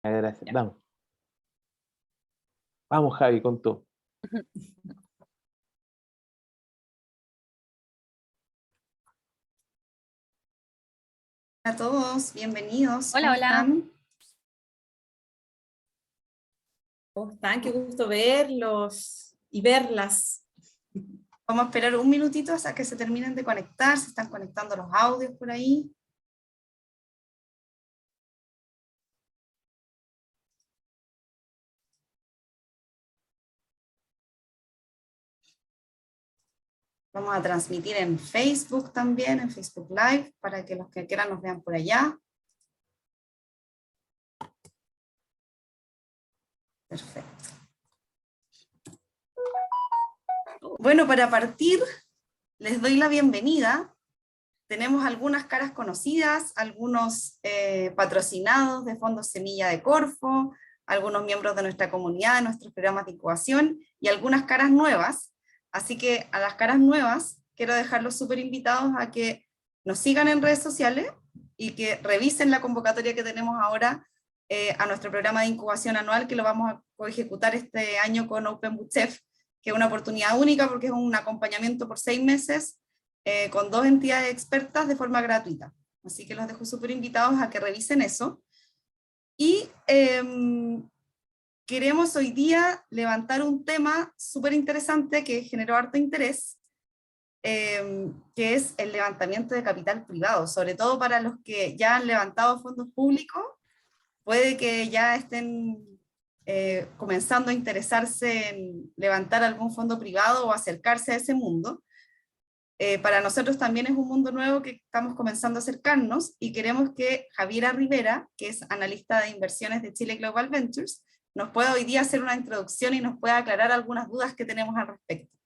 Gracias. Ya. Vamos. Vamos, Javi, con tú. Hola a todos, bienvenidos. Hola, ¿Cómo hola. están? ¿Cómo están? Qué gusto verlos y verlas. Vamos a esperar un minutito hasta que se terminen de conectar, se están conectando los audios por ahí. Vamos a transmitir en Facebook también, en Facebook Live, para que los que quieran nos vean por allá. Perfecto. Bueno, para partir, les doy la bienvenida. Tenemos algunas caras conocidas, algunos patrocinados de Fondos Semilla de Corfo, algunos miembros de nuestra comunidad, de nuestros programas de incubación, y algunas caras nuevas. Así que a las caras nuevas, quiero dejarlos súper invitados a que nos sigan en redes sociales y que revisen la convocatoria que tenemos ahora a nuestro programa de incubación anual, que lo vamos a ejecutar este año con Open Boot Chef, que es una oportunidad única porque es un acompañamiento por 6 meses con 2 entidades expertas de forma gratuita. Así que los dejo súper invitados a que revisen eso. Y queremos hoy día levantar un tema súper interesante que generó harto interés, que es el levantamiento de capital privado, sobre todo para los que ya han levantado fondos públicos, puede que ya estén comenzando a interesarse en levantar algún fondo privado o acercarse a ese mundo. Para nosotros también es un mundo nuevo que estamos comenzando a acercarnos y queremos que Javiera Rivera, que es analista de inversiones de Chile Global Ventures, nos pueda hoy día hacer una introducción y nos pueda aclarar algunas dudas que tenemos al respecto.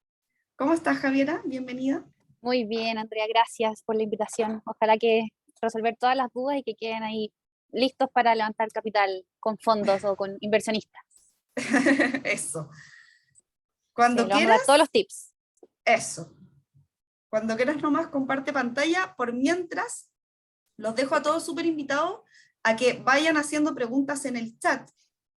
¿Cómo estás, Javiera? Bienvenida. Muy bien, Andrea, gracias por la invitación. Ojalá que resolver todas las dudas y que queden ahí listos para levantar capital con fondos o con inversionistas. Eso. Cuando Sí, le vamos a quieras, dar todos los tips. eso. Cuando quieras nomás comparte pantalla, por mientras los dejo a todos súper invitados a que vayan haciendo preguntas en el chat.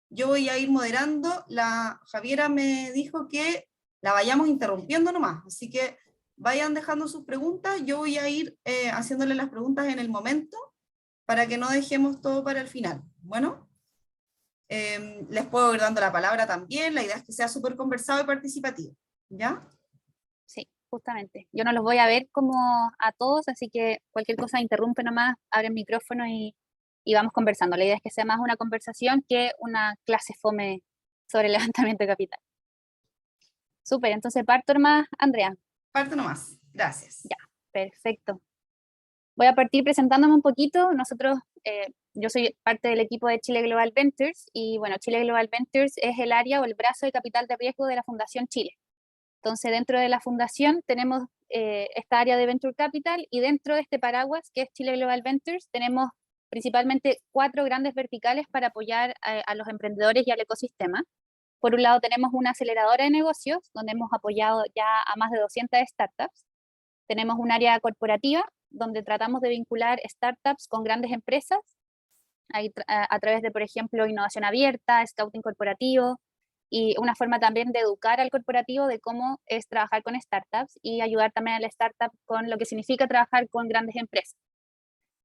Yo voy a ir moderando, la Javiera me dijo que la vayamos interrumpiendo nomás, así que vayan dejando sus preguntas, yo voy a ir haciéndole las preguntas en el momento para que no dejemos todo para el final. Bueno, les puedo ir dando la palabra también, la idea es que sea súper conversado y participativo, ¿ya? Sí, justamente. Yo no los voy a ver como a todos, así que cualquier cosa interrumpe nomás, abre el micrófono y vamos conversando. La idea es que sea más una conversación que una clase fome sobre levantamiento de capital. Súper, entonces parto nomás, Andrea. Parte nomás, gracias. Ya, perfecto. Voy a partir presentándome un poquito. Nosotros, yo soy parte del equipo de Chile Global Ventures y bueno, Chile Global Ventures es el área o el brazo de capital de riesgo de la Fundación Chile. Entonces, dentro de la fundación tenemos esta área de Venture Capital y dentro de este paraguas, que es Chile Global Ventures, tenemos principalmente 4 grandes verticales para apoyar a los emprendedores y al ecosistema. Por un lado, tenemos una aceleradora de negocios, donde hemos apoyado ya a más de 200 startups. Tenemos un área corporativa, donde tratamos de vincular startups con grandes empresas, a través de, por ejemplo, innovación abierta, scouting corporativo, y una forma también de educar al corporativo de cómo es trabajar con startups y ayudar también a la startup con lo que significa trabajar con grandes empresas.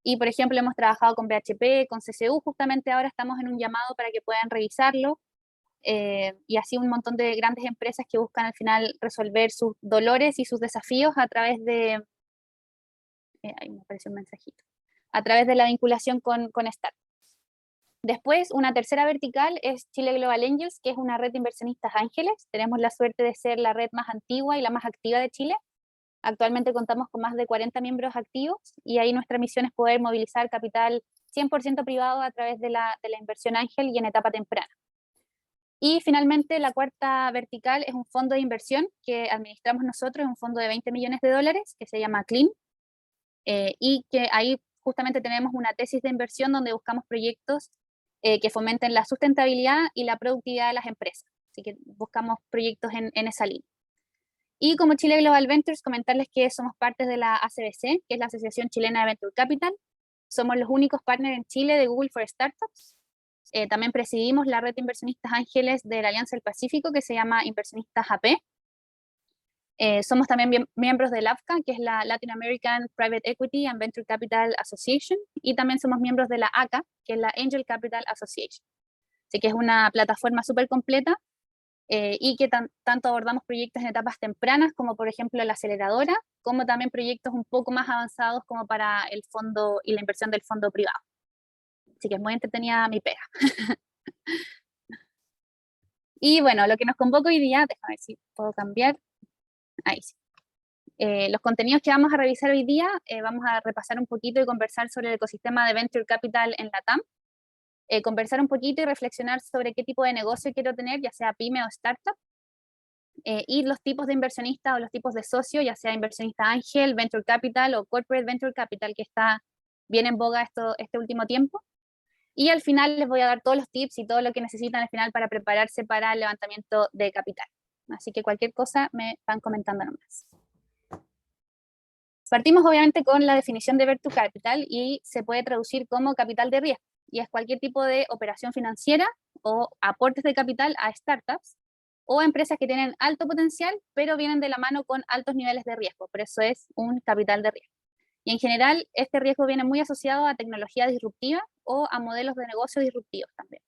Y, por ejemplo, hemos trabajado con BHP, con CCU, justamente ahora estamos en un llamado para que puedan revisarlo, y así un montón de grandes empresas que buscan al final resolver sus dolores y sus desafíos a través de, ahí me apareció un mensajito, a través de la vinculación con startups. Después, una tercera vertical es Chile Global Angels, que es una red de inversionistas ángeles. Tenemos la suerte de ser la red más antigua y la más activa de Chile. Actualmente contamos con más de 40 miembros activos y ahí nuestra misión es poder movilizar capital 100% privado a través de la inversión ángel y en etapa temprana. Y finalmente, la cuarta vertical es un fondo de inversión que administramos nosotros, un fondo de $20 millones que se llama CLEAN, y que ahí justamente tenemos una tesis de inversión donde buscamos proyectos que fomenten la sustentabilidad y la productividad de las empresas. Así que buscamos proyectos en esa línea. Y como Chile Global Ventures, comentarles que somos parte de la ACBC, que es la Asociación Chilena de Venture Capital. Somos los únicos partners en Chile de Google for Startups. También presidimos la red de inversionistas ángeles de la Alianza del Pacífico, que se llama Inversionistas AP. Somos también miembros del AFCA, que es la Latin American Private Equity and Venture Capital Association, y también somos miembros de la ACA, que es la Angel Capital Association. Así que es una plataforma súper completa y que tanto abordamos proyectos en etapas tempranas, como por ejemplo la aceleradora, como también proyectos un poco más avanzados como para el fondo y la inversión del fondo privado. Así que es muy entretenida mi pega. Y bueno, lo que nos convoca hoy día, déjame ver si puedo cambiar. Ahí sí. Los contenidos que vamos a revisar hoy día, vamos a repasar un poquito y conversar sobre el ecosistema de Venture Capital en la TAM, conversar un poquito y reflexionar sobre qué tipo de negocio quiero tener, ya sea pyme o startup, y los tipos de inversionistas o los tipos de socio, ya sea inversionista ángel, Venture Capital o Corporate Venture Capital, que está bien en boga este último tiempo. Y al final les voy a dar todos los tips y todo lo que necesitan al final para prepararse para el levantamiento de capital. Así que cualquier cosa me van comentando nomás. Partimos obviamente con la definición de Venture Capital y se puede traducir como capital de riesgo. Y es cualquier tipo de operación financiera o aportes de capital a startups o a empresas que tienen alto potencial, pero vienen de la mano con altos niveles de riesgo. Por eso es un capital de riesgo. Y en general, este riesgo viene muy asociado a tecnología disruptiva o a modelos de negocio disruptivos también.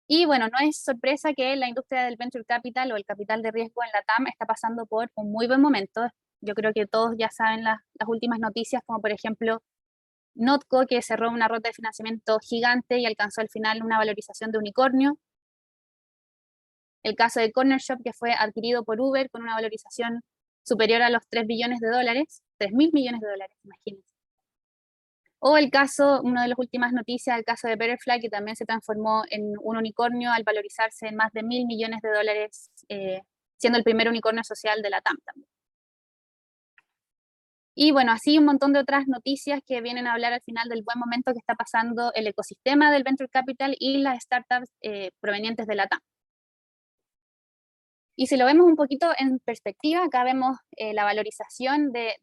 Y bueno, no es sorpresa que la industria del venture capital o el capital de riesgo en la TAM está pasando por un muy buen momento. Yo creo que todos ya saben las últimas noticias, como por ejemplo Notco, que cerró una ronda de financiamiento gigante y alcanzó al final una valorización de unicornio. El caso de Corner Shop, que fue adquirido por Uber con una valorización superior a los 3 billones de dólares, 3.000 millones de dólares, imagínense. O el caso, una de las últimas noticias, el caso de Betterfly, que también se transformó en un unicornio al valorizarse en más de 1.000 millones de dólares, siendo el primer unicornio social de la TAM también. Y bueno, así un montón de otras noticias que vienen a hablar al final del buen momento que está pasando el ecosistema del Venture Capital y las startups provenientes de la TAM. Y si lo vemos un poquito en perspectiva, acá vemos la valorización de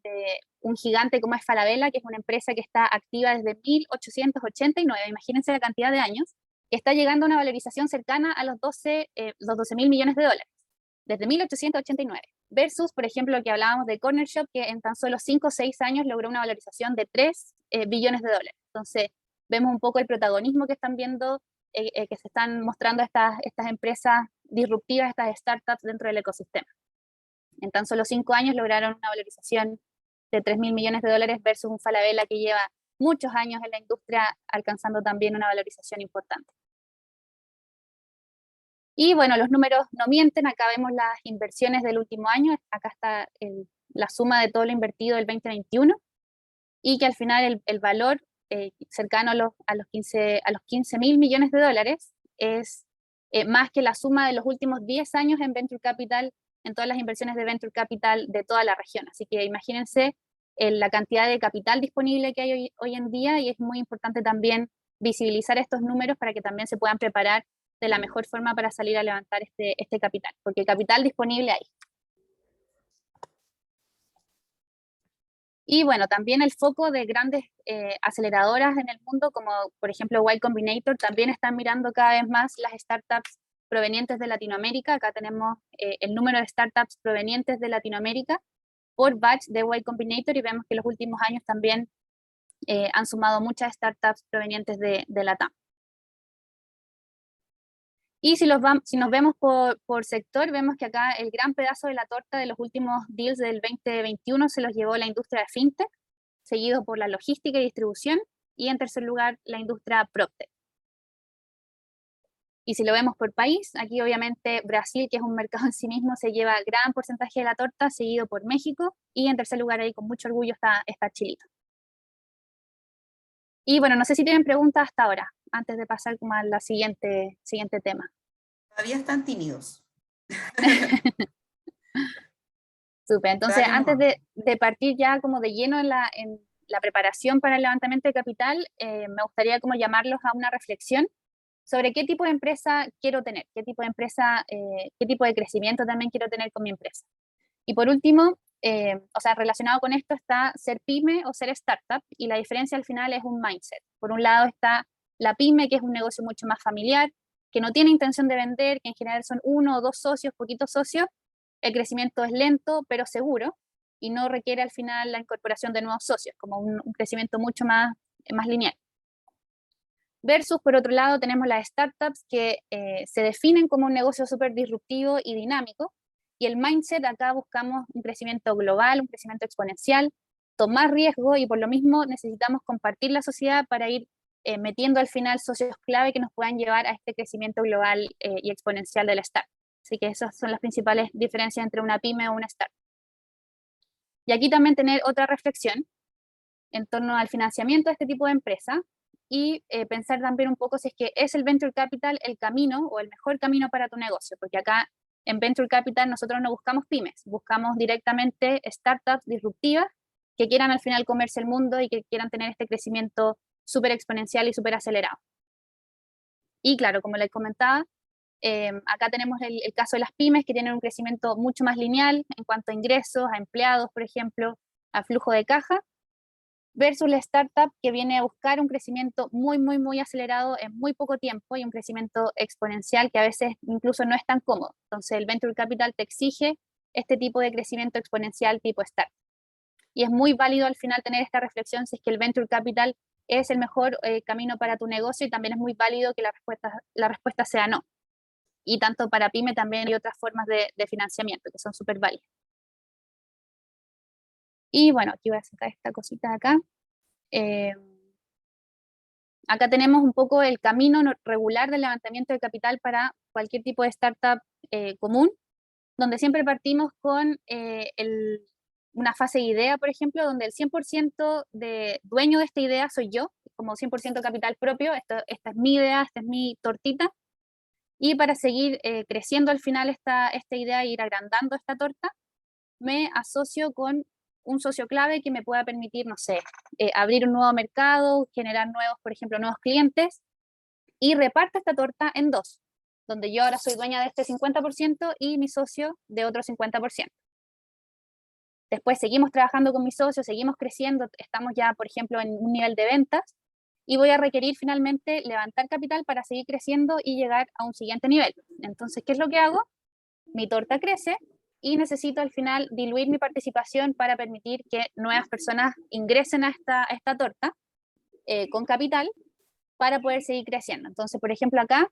un gigante como es Falabella, que es una empresa que está activa desde 1889, imagínense la cantidad de años, que está llegando a una valorización cercana a los 12.000 millones de dólares, desde 1889, versus, por ejemplo, lo que hablábamos de Corner Shop, que en tan solo 5 o 6 años logró una valorización de 3 billones de dólares. Entonces, vemos un poco el protagonismo que están viendo, que se están mostrando estas empresas disruptivas, estas startups dentro del ecosistema. En tan solo 5 años lograron una valorización de 3.000 millones de dólares versus un Falabella que lleva muchos años en la industria alcanzando también una valorización importante. Y bueno, los números no mienten, acá vemos las inversiones del último año, acá está la suma de todo lo invertido del 2021, y que al final el valor cercano a los 15.000 millones de dólares es más que la suma de los últimos 10 años en Venture Capital, en todas las inversiones de Venture Capital de toda la región. Así que imagínense la cantidad de capital disponible que hay hoy en día, y es muy importante también visibilizar estos números para que también se puedan preparar de la mejor forma para salir a levantar este capital, porque capital disponible hay. Y bueno, también el foco de grandes aceleradoras en el mundo, como por ejemplo Y Combinator, también están mirando cada vez más las startups provenientes de Latinoamérica. Acá tenemos el número de startups provenientes de Latinoamérica por batch de Y Combinator, y vemos que en los últimos años también han sumado muchas startups provenientes de la TAM. Y si nos vemos por sector, vemos que acá el gran pedazo de la torta de los últimos deals del 2021 se los llevó la industria de fintech, seguido por la logística y distribución, y en tercer lugar la industria PropTech. Y si lo vemos por país, aquí obviamente Brasil, que es un mercado en sí mismo, se lleva gran porcentaje de la torta, seguido por México, y en tercer lugar ahí con mucho orgullo está Chilito. Y bueno, no sé si tienen preguntas hasta ahora, antes de pasar como al siguiente tema. Todavía están tímidos. Súper, entonces antes de partir ya como de lleno en la preparación para el levantamiento de capital, me gustaría como llamarlos a una reflexión sobre qué tipo de empresa quiero tener, qué tipo de empresa, qué tipo de crecimiento también quiero tener con mi empresa. Y por último, o sea, relacionado con esto está ser pyme o ser startup, y la diferencia al final es un mindset. Por un lado está la pyme, que es un negocio mucho más familiar, que no tiene intención de vender, que en general son 1 o 2 socios, poquitos socios, el crecimiento es lento pero seguro y no requiere al final la incorporación de nuevos socios, como un crecimiento mucho más lineal. Versus, por otro lado, tenemos las startups que se definen como un negocio súper disruptivo y dinámico, y el mindset acá buscamos un crecimiento global, un crecimiento exponencial, tomar riesgo, y por lo mismo necesitamos compartir la sociedad para ir metiendo al final socios clave que nos puedan llevar a este crecimiento global y exponencial de la startup. Así que esas son las principales diferencias entre una pyme o una startup. Y aquí también tener otra reflexión en torno al financiamiento de este tipo de empresa, y pensar también un poco si es que es el Venture Capital el camino o el mejor camino para tu negocio, porque acá en Venture Capital nosotros no buscamos pymes, buscamos directamente startups disruptivas que quieran al final comerse el mundo y que quieran tener este crecimiento súper exponencial y súper acelerado. Y claro, como les comentaba, acá tenemos el caso de las pymes, que tienen un crecimiento mucho más lineal en cuanto a ingresos, a empleados, por ejemplo, a flujo de caja, versus la startup que viene a buscar un crecimiento muy acelerado en muy poco tiempo y un crecimiento exponencial que a veces incluso no es tan cómodo. Entonces el Venture Capital te exige este tipo de crecimiento exponencial tipo startup. Y es muy válido al final tener esta reflexión si es que el Venture Capital es el mejor camino para tu negocio, y también es muy válido que la respuesta sea no. Y tanto para PYME también hay otras formas de financiamiento que son súper válidas. Y bueno, aquí voy a sacar esta cosita de acá. Acá tenemos un poco el camino regular del levantamiento de capital para cualquier tipo de startup común, donde siempre partimos con una fase de idea, por ejemplo, donde el 100% de dueño de esta idea soy yo, como 100% capital propio. Esta es mi idea, esta es mi tortita, y para seguir creciendo al final esta idea e ir agrandando esta torta, me asocio con un socio clave que me pueda permitir, no sé, abrir un nuevo mercado, generar nuevos, por ejemplo, nuevos clientes, y reparto esta torta en dos, donde yo ahora soy dueña de este 50% y mi socio de otro 50%. Después seguimos trabajando con mis socios, seguimos creciendo, estamos ya, por ejemplo, en un nivel de ventas, y voy a requerir finalmente levantar capital para seguir creciendo y llegar a un siguiente nivel. Entonces, ¿qué es lo que hago? Mi torta crece y necesito al final diluir mi participación para permitir que nuevas personas ingresen a esta torta con capital para poder seguir creciendo. Entonces, por ejemplo, acá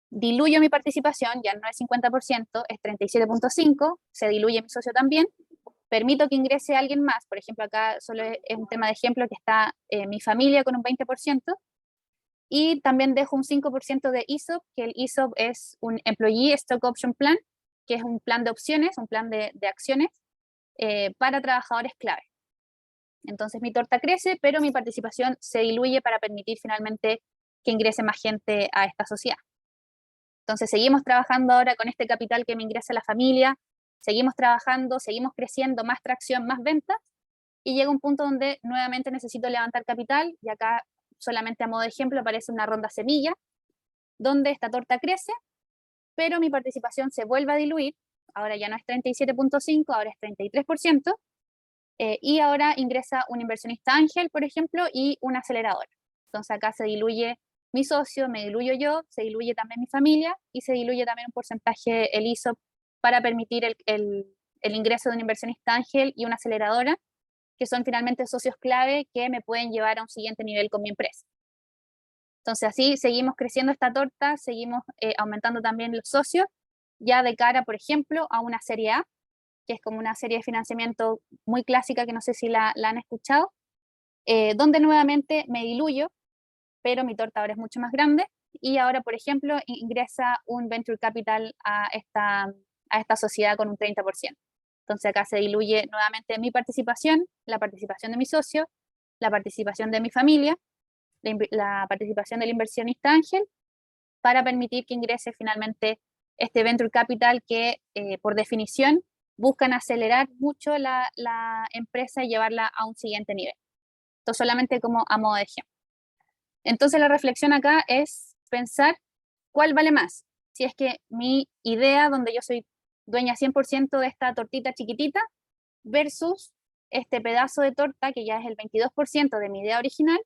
diluyo mi participación, ya no es 50%, es 37.5%, se diluye mi socio también, permito que ingrese alguien más. Por ejemplo, acá solo es un tema de ejemplo que está mi familia con un 20%, y también dejo un 5% de ESOP, que el ESOP es un Employee Stock Option Plan, que es un plan de opciones, un plan de acciones para trabajadores clave. Entonces mi torta crece, pero mi participación se diluye para permitir finalmente que ingrese más gente a esta sociedad. Entonces seguimos trabajando ahora con este capital que me ingresa la familia, seguimos trabajando, seguimos creciendo, más tracción, más ventas, y llega un punto donde nuevamente necesito levantar capital, y acá solamente a modo de ejemplo aparece una ronda semilla, donde esta torta crece, pero mi participación se vuelve a diluir, ahora ya no es 37.5%, ahora es 33%, y ahora ingresa un inversionista ángel, por ejemplo, y una aceleradora. Entonces acá se diluye mi socio, me diluyo yo, se diluye también mi familia, y se diluye también un porcentaje el ESOP para permitir el ingreso de un inversionista ángel y una aceleradora, que son finalmente socios clave que me pueden llevar a un siguiente nivel con mi empresa. Entonces así seguimos creciendo esta torta, seguimos aumentando también los socios, ya de cara, por ejemplo, a una serie A, que es como una serie de financiamiento muy clásica, que no sé si la han escuchado, donde nuevamente me diluyo, pero mi torta ahora es mucho más grande, y ahora, por ejemplo, ingresa un Venture Capital a esta sociedad con un 30%. Entonces acá se diluye nuevamente mi participación, la participación de mi socio, la participación de mi familia, la participación del inversionista ángel, para permitir que ingrese finalmente este Venture Capital que, por definición, buscan acelerar mucho la empresa y llevarla a un siguiente nivel. Esto solamente como a modo de ejemplo. Entonces la reflexión acá es pensar cuál vale más. Si es que mi idea, donde yo soy dueña 100% de esta tortita chiquitita, versus este pedazo de torta que ya es el 22% de mi idea original,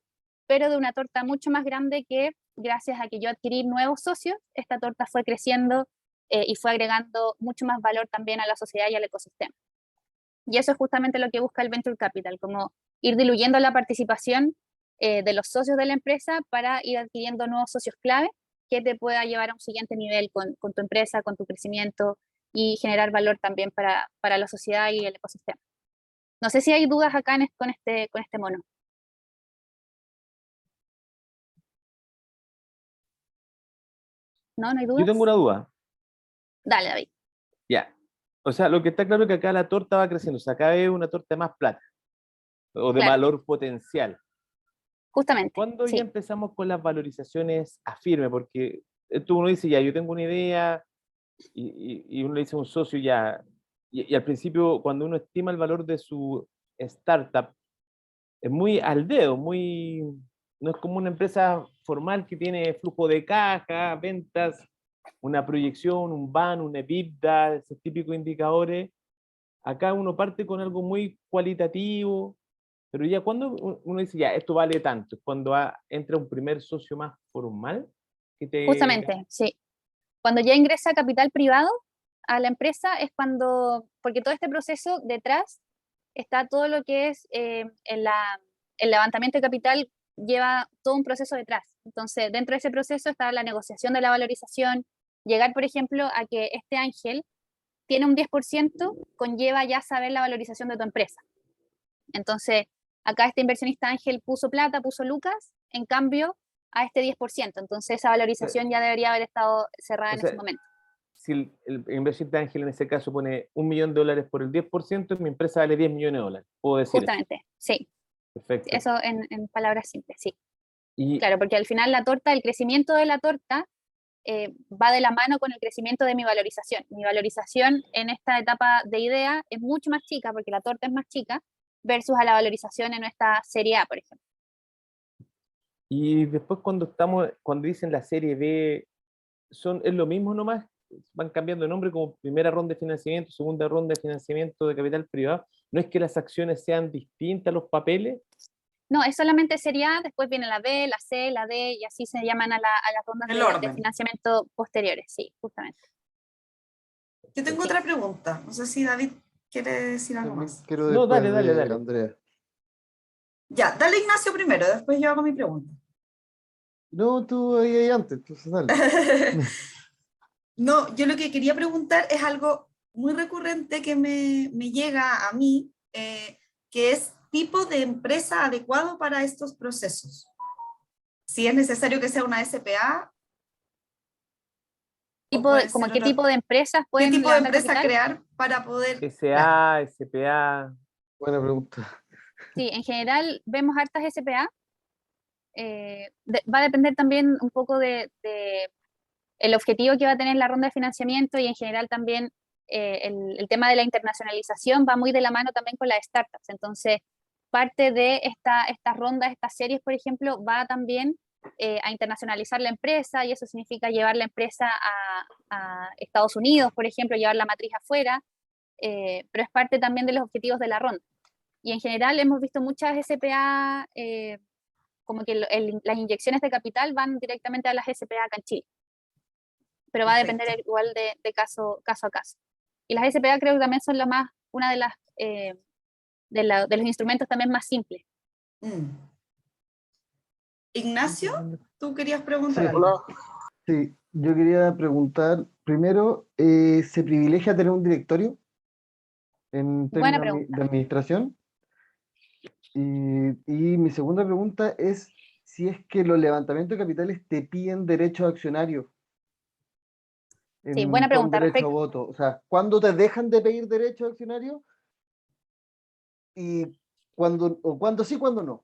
pero de una torta mucho más grande que, gracias a que yo adquirí nuevos socios, esta torta fue creciendo y fue agregando mucho más valor también a la sociedad y al ecosistema. Y eso es justamente lo que busca el Venture Capital, como ir diluyendo la participación de los socios de la empresa para ir adquiriendo nuevos socios clave que te pueda llevar a un siguiente nivel con tu empresa, con tu crecimiento y generar valor también para la sociedad y el ecosistema. No sé si hay dudas acá con este mono. ¿No? ¿No hay Yo dudas? tengo una duda. Dale, David. Ya. O sea, lo que está claro es que acá la torta va creciendo. O sea, acá es una torta de más plata o de Claro, valor potencial. justamente, ¿Cuándo ya sí. empezamos con las valorizaciones a firme? Porque tú uno dice, ya, yo tengo una idea y uno le dice a un socio ya. Y al principio, cuando uno estima el valor de su startup, es muy al dedo, no es como una empresa formal que tiene flujo de caja, ventas, una proyección, un BAN, un EBITDA, esos típicos indicadores. Acá uno parte con algo muy cualitativo, pero ya cuando uno dice, ya, esto vale tanto, es cuando entra un primer socio más formal que te... Justamente, sí. Cuando ya ingresa capital privado a la empresa es cuando, porque todo este proceso detrás está todo lo que es el levantamiento de capital, lleva todo un proceso detrás. Entonces, dentro de ese proceso está la negociación de la valorización, llegar, por ejemplo, a que este ángel tiene un 10%, conlleva ya saber la valorización de tu empresa. Entonces, acá este inversionista ángel puso plata, puso lucas, en cambio a este 10%. Entonces, esa valorización ya debería haber estado cerrada O en ese sea, momento. si el inversionista ángel en ese caso pone $1.000.000 por el 10%, mi empresa vale $10 millones. Puedo decir eso. Justamente, sí. Perfecto. Eso en palabras simples, sí. Y, Claro, porque al final la torta, el crecimiento de la torta va de la mano con el crecimiento de mi valorización. Mi valorización en esta etapa de idea es mucho más chica, porque la torta es más chica, versus a la valorización en esta serie A, por ejemplo. y después cuando dicen la serie B, es lo mismo nomás, van cambiando de nombre como primera ronda de financiamiento, segunda ronda de financiamiento de capital privado. No es que las acciones sean distintas, los papeles. No, es solamente serie A, después viene la B, la C, la D, y así se llaman a las rondas El de orden. financiamiento posteriores, sí, justamente. Yo tengo Sí. otra pregunta. No sé si David quiere decir algo También más. quiero No, después dale, dale, de dale. Andrea. Ya, dale Ignacio primero, después yo hago mi pregunta. No, tú ahí antes, entonces dale. No, yo lo que quería preguntar es algo muy recurrente que me llega a mí, que es tipo de empresa adecuado para estos procesos. Si es necesario que sea una SPA o puede Como ser qué otro. tipo de empresas ¿Qué pueden tipo de levantar empresa capital? crear para poder? Claro. SA, SPA. Buena pregunta. Sí, en general vemos hartas SPA. Va a depender también un poco de el objetivo que va a tener la ronda de financiamiento y en general también el tema de la internacionalización va muy de la mano también con las startups. Entonces, parte de estas rondas, estas series, por ejemplo, va también a internacionalizar la empresa y eso significa llevar la empresa a Estados Unidos, por ejemplo, llevar la matriz afuera, pero es parte también de los objetivos de la ronda. Y en general hemos visto muchas SPA, como que las inyecciones de capital van directamente a las SPA acá en Chile, pero va a Perfecto. depender igual de caso a caso. Y las SPA creo que también son una de las de los instrumentos también más simples. Mm. Ignacio, tú querías Sí, preguntar algo. sí, yo quería preguntar, primero, ¿se privilegia tener un directorio en Buena términos pregunta. de administración? Y mi segunda pregunta es si es que los levantamientos de capitales te piden derechos accionarios Sí, buena con pregunta. derecho a voto. O sea, ¿cuándo te dejan de pedir derechos accionarios? Y cuándo sí, cuándo no.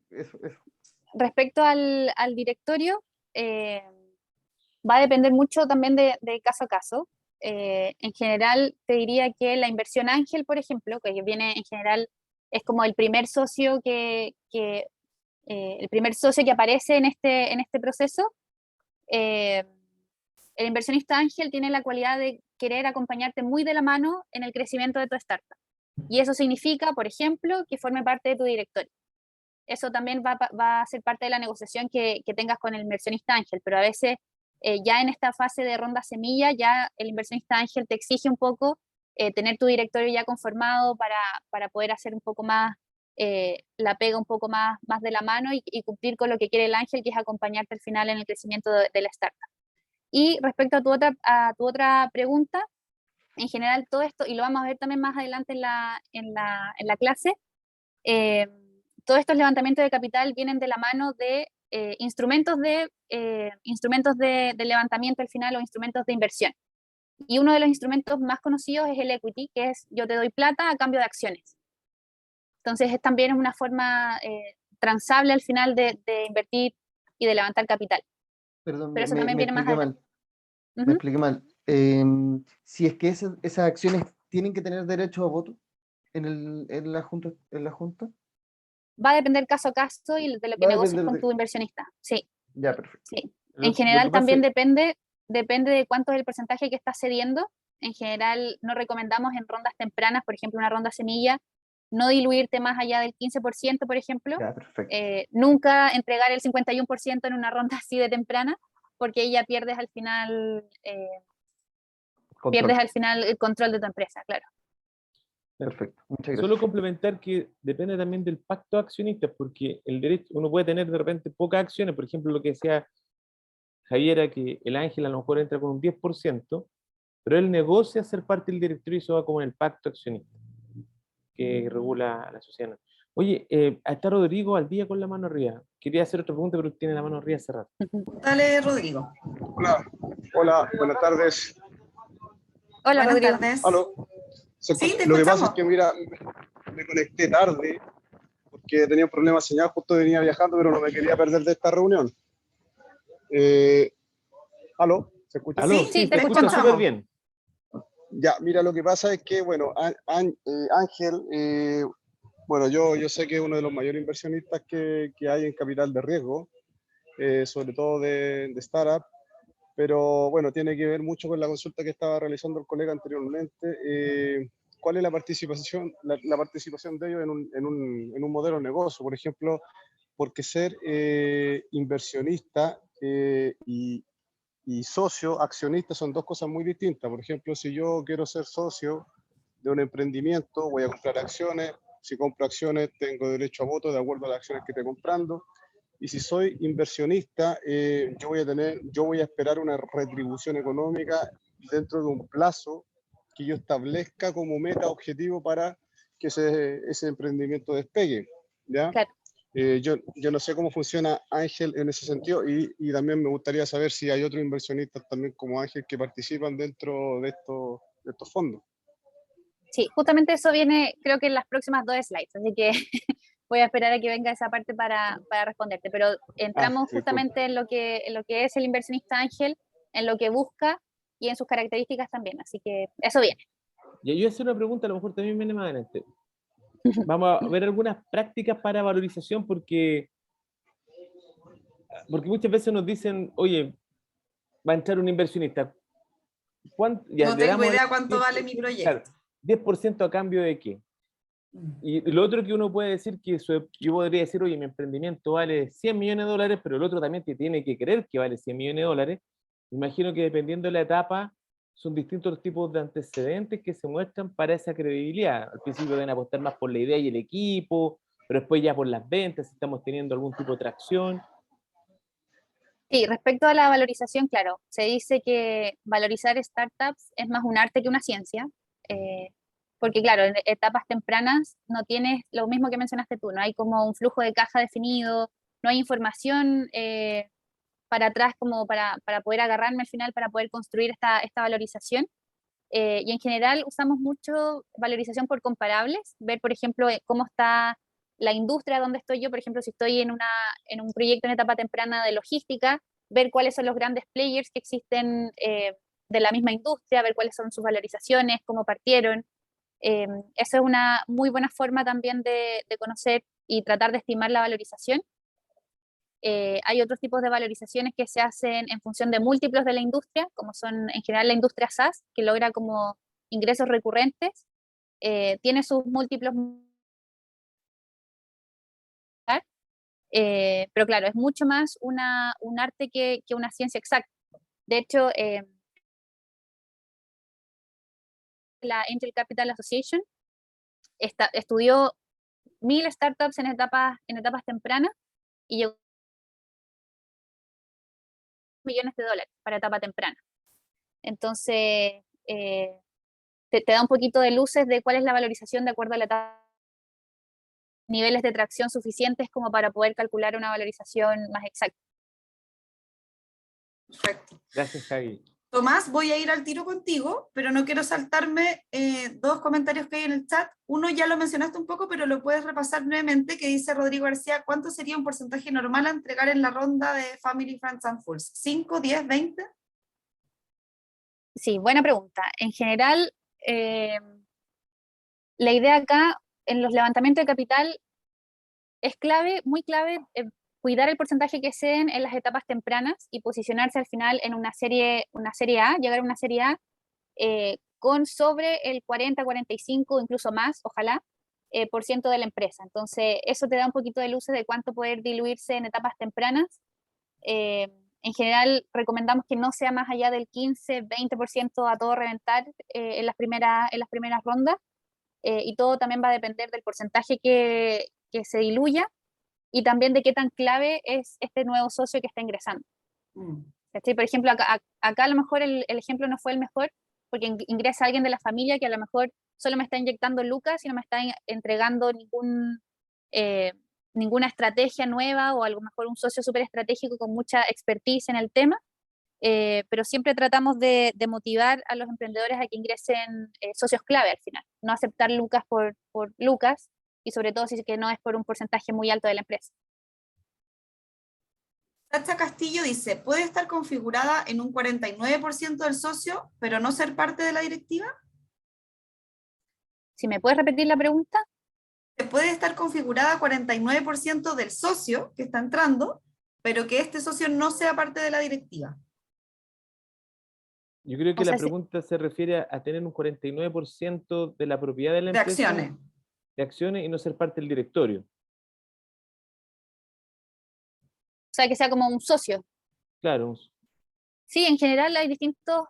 Eso. Respecto al directorio, va a depender mucho también de caso a caso. En general, te diría que la inversión ángel, por ejemplo, que viene en general, es como el primer socio el primer socio que aparece en este proceso. El inversionista ángel tiene la cualidad de querer acompañarte muy de la mano en el crecimiento de tu startup. Y eso significa, por ejemplo, que forme parte de tu directorio. eso también va a ser parte de la negociación que tengas con el inversionista ángel, pero a veces ya en esta fase de ronda semilla, ya el inversionista ángel te exige un poco tener tu directorio ya conformado para poder hacer un poco más, la pega un poco más de la mano y cumplir con lo que quiere el ángel, que es acompañarte al final en el crecimiento de la startup. Y respecto a tu otra pregunta, en general todo esto, y lo vamos a ver también más adelante en la clase, todos estos levantamientos de capital vienen de la mano de instrumentos de levantamiento al final o instrumentos de inversión. Y uno de los instrumentos más conocidos es el equity, que es yo te doy plata a cambio de acciones. Entonces también es una forma transable al final de invertir y de levantar capital. Perdón, Pero eso me también viene más expliqué mal. adelante. Me Ujú. expliqué mal. Si es que esas acciones tienen que tener derecho a voto en la junta. Va a depender caso a caso y de lo que Va a negocies depender con de. tu inversionista. Sí, Ya, perfecto. sí. Lo En que general pasa también es- depende de cuánto es el porcentaje que estás cediendo. En general no recomendamos en rondas tempranas, por ejemplo una ronda semilla, no diluirte más allá del 15%, por ejemplo. Ya, perfecto. Nunca entregar el 51% en una ronda así de temprana, porque ahí ya pierdes al final Control. el control de tu empresa, claro. Perfecto. Muchas Solo gracias. complementar que depende también del pacto de accionistas, porque el derecho, uno puede tener de repente pocas acciones, por ejemplo, lo que decía Javiera, que el ángel a lo mejor entra con un 10%, pero él negocia ser parte del directorio y eso va como en el pacto accionista que regula la sociedad. Oye, está Rodrigo al día con la mano arriba. Quería hacer otra pregunta, pero tiene la mano arriba hace rato. Dale, Rodrigo. Hola, hola, buenas tardes. Hola, Buenas Rodrigo. tardes. ¿Aló? Sí, te Lo que pasa escuchamos. es que, mira, me conecté tarde porque tenía un problema de señal, justo venía viajando, pero no me quería perder de esta reunión. ¿Aló? ¿Se escucha? Aló, Sí, sí, te te escucha escuchamos. súper bien. Ya, mira, lo que pasa es que, bueno, Ángel, bueno, yo sé que es uno de los mayores inversionistas que hay en capital de riesgo, sobre todo de startup, pero bueno, tiene que ver mucho con la consulta que estaba realizando el colega anteriormente. ¿Cuál es la participación, la participación de ellos en un modelo de negocio? Por ejemplo, porque ser inversionista y socio, accionista, son dos cosas muy distintas. Por ejemplo, si yo quiero ser socio de un emprendimiento, voy a comprar acciones. Si compro acciones, tengo derecho a voto de acuerdo a las acciones que esté comprando. Y si soy inversionista, yo voy a esperar una retribución económica dentro de un plazo que yo establezca como meta objetivo para que ese emprendimiento despegue, ¿ya? Claro. Yo no sé cómo funciona Ángel en ese sentido y también me gustaría saber si hay otros inversionistas también como Ángel que participan dentro de estos fondos. Sí, justamente eso viene, creo que en las próximas 2 slides, así que voy a esperar a que venga esa parte para responderte, pero entramos Disculpe. justamente en lo que es el inversionista ángel, en lo que busca y en sus características también, así que eso viene. Y yo voy a hacer una pregunta, a lo mejor también viene más adelante. Vamos a ver algunas prácticas para valorización porque muchas veces nos dicen, oye, va a entrar un inversionista. Ya, No le tengo damos el idea cuánto 10%, vale mi claro, proyecto. 10% a cambio de qué. Y lo otro que uno puede decir, yo podría decir, oye, mi emprendimiento vale 100 millones de dólares, pero el otro también te tiene que creer que vale 100 millones de dólares. Imagino que dependiendo de la etapa, son distintos los tipos de antecedentes que se muestran para esa credibilidad. Al principio deben apostar más por la idea y el equipo, pero después ya por las ventas, si estamos teniendo algún tipo de tracción. Sí, respecto a la valorización, claro, se dice que valorizar startups es más un arte que una ciencia, porque claro, en etapas tempranas no tienes lo mismo que mencionaste tú, no hay como un flujo de caja definido, no hay información para atrás como para poder agarrarme al final, para poder construir esta valorización. Y en general usamos mucho valorización por comparables, ver por ejemplo cómo está la industria donde estoy yo, por ejemplo si estoy en un proyecto en etapa temprana de logística, ver cuáles son los grandes players que existen de la misma industria, ver cuáles son sus valorizaciones, cómo partieron. Eso es una muy buena forma también de conocer y tratar de estimar la valorización. Hay otros tipos de valorizaciones que se hacen en función de múltiplos de la industria, como son en general la industria SaaS, que logra como ingresos recurrentes, tiene sus múltiplos, Pero claro, es mucho más un arte que una ciencia exacta. De hecho, la Angel Capital Association estudió 1000 startups en etapas tempranas y llegó a $1 millones para etapa temprana. Entonces, te da un poquito de luces de cuál es la valorización de acuerdo a la etapa, niveles de tracción suficientes como para poder calcular una valorización más exacta. Perfecto. Gracias, Javi. Tomás, voy a ir al tiro contigo, pero no quiero saltarme dos comentarios que hay en el chat. Uno ya lo mencionaste un poco, pero lo puedes repasar brevemente, que dice Rodrigo García, ¿cuánto sería un porcentaje normal a entregar en la ronda de Family, Friends and Fools? ¿5, 10, 20? Sí, buena pregunta. En general, la idea acá, en los levantamientos de capital, es clave, muy clave, cuidar el porcentaje que se den en las etapas tempranas y posicionarse al final en una serie A, llegar a una serie A con sobre el 40, 45, incluso más, ojalá, por ciento de la empresa. Entonces, eso te da un poquito de luces de cuánto poder diluirse en etapas tempranas. En general, recomendamos que no sea más allá del 15, 20% a todo reventar en las primeras rondas, y todo también va a depender del porcentaje que se diluya y también de qué tan clave es este nuevo socio que está ingresando. ¿Cachai? Por ejemplo, acá a lo mejor el ejemplo no fue el mejor, porque ingresa alguien de la familia que a lo mejor solo me está inyectando lucas y no me está entregando ninguna estrategia nueva, o a lo mejor un socio súper estratégico con mucha expertise en el tema, pero siempre tratamos de motivar a los emprendedores a que ingresen socios clave al final, no aceptar lucas por lucas, y sobre todo si es que no es por un porcentaje muy alto de la empresa. Sacha Castillo dice, ¿puede estar configurada en un 49% del socio, pero no ser parte de la directiva? Si me puedes repetir la pregunta. Puede estar configurada 49% del socio que está entrando, pero que este socio no sea parte de la directiva. Yo creo que O sea, la pregunta se refiere a tener un 49% de la propiedad de la De empresa, acciones. de acciones, y no ser parte del directorio. O sea, que sea como un socio. Claro, Sí, en general hay distintas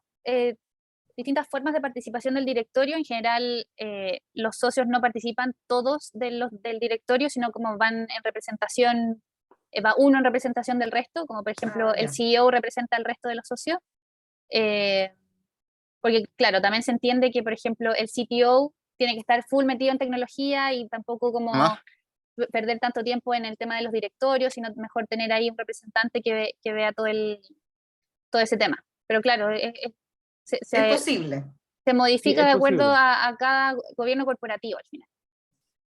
formas de participación del directorio. En general, los socios no participan todos del directorio, sino como van en representación, va uno en representación del resto, como por ejemplo el Ya. CEO representa al resto de los socios. Porque claro, también se entiende que, por ejemplo, el CTO tiene que estar full metido en tecnología y tampoco como perder tanto tiempo en el tema de los directorios, sino mejor tener ahí un representante que vea todo ese tema. Pero claro, Es posible. se sí, modifica es de acuerdo posible. a cada gobierno corporativo al final.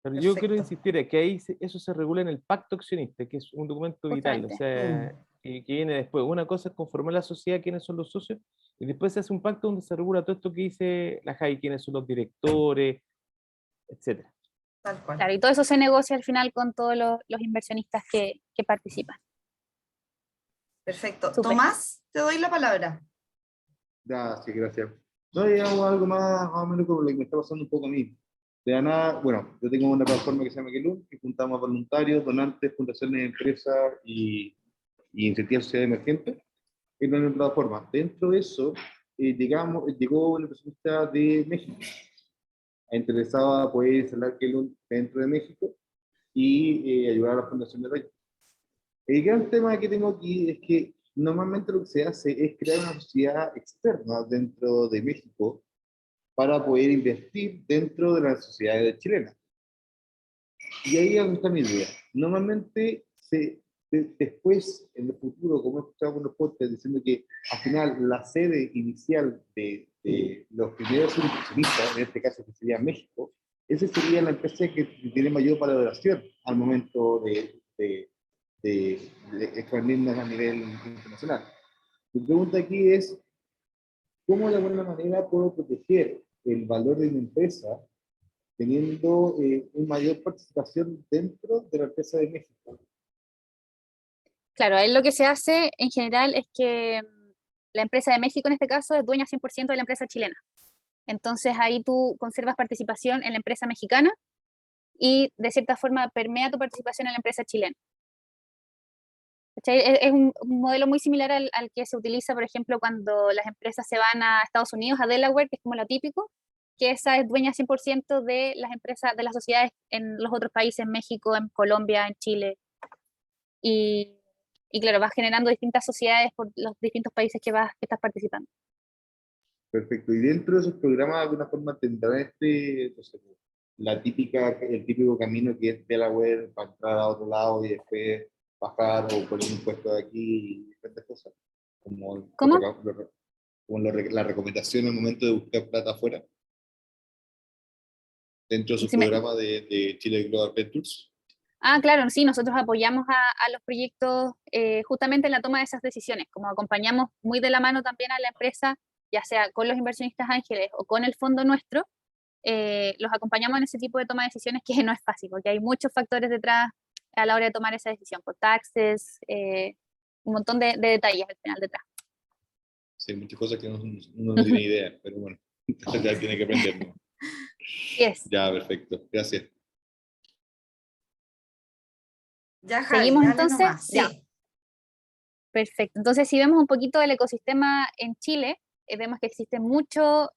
Pero yo quiero Perfecto. insistir en que ahí eso se regula en el pacto accionista, que es un documento vital, o Justamente. sea, que viene después. Una cosa es conformar la sociedad, quiénes son los socios, y después se hace un pacto donde se regula todo esto que dice la JAI, quiénes son los directores, etcétera. Tal cual. Claro, y todo eso se negocia al final con todos los inversionistas que participan. Perfecto. Súper. Tomás, te doy la palabra. Ya, sí, gracias. No, digamos algo más o menos como lo que me está pasando un poco a mí. De la nada, bueno, yo tengo una plataforma que se llama Kelun, que juntamos a voluntarios, donantes, fundaciones, empresas y iniciativas sociales emergentes en una plataforma. Dentro de eso, llegó una inversionista de México, interesada a poder instalar Kelun dentro de México y ayudar a la fundación de Rey. El gran tema que tengo aquí es que normalmente lo que se hace es crear una sociedad externa dentro de México para poder invertir dentro de las sociedades chilenas. Y ahí está mi idea. Normalmente, después, en el futuro, como he escuchado con los podcasts, diciendo que al final la sede inicial de los primeros inversionistas, en este caso que sería México, esa sería la empresa que tiene mayor valoración al momento de expandirnos a nivel internacional. Mi pregunta aquí es, ¿cómo de alguna manera puedo proteger el valor de mi empresa teniendo una mayor participación dentro de la empresa de México? Claro, ahí lo que se hace en general es que la empresa de México en este caso es dueña 100% de la empresa chilena. Entonces ahí tú conservas participación en la empresa mexicana y de cierta forma permea tu participación en la empresa chilena. ¿Cachai? Es un modelo muy similar al que se utiliza, por ejemplo, cuando las empresas se van a Estados Unidos, a Delaware, que es como lo típico, que esa es dueña 100% de las empresas, de las sociedades en los otros países, en México, en Colombia, en Chile. Y claro, vas generando distintas sociedades por los distintos países que estás participando. Perfecto. Y dentro de esos programas, de alguna forma, tendrán no sé, el típico camino que es Delaware para entrar a otro lado y después bajar o poner un puesto de aquí y diferentes cosas. Como, ¿Cómo? la recomendación en el momento de buscar plata afuera. Dentro de sus Si me- programas de Chile Global Ventures. Claro, sí, nosotros apoyamos a los proyectos justamente en la toma de esas decisiones, como acompañamos muy de la mano también a la empresa, ya sea con los inversionistas ángeles o con el fondo nuestro, los acompañamos en ese tipo de toma de decisiones que no es fácil, porque hay muchos factores detrás a la hora de tomar esa decisión, por taxes, un montón de detalles al final detrás. Sí, muchas cosas que uno no tiene idea, pero bueno, ya tiene que aprender, ¿no? Yes. Ya, perfecto. Gracias. Ya, Javi, ¿Seguimos dale entonces? nomás. Sí. Ya. Perfecto. Entonces, si vemos un poquito del ecosistema en Chile, vemos que existe mucha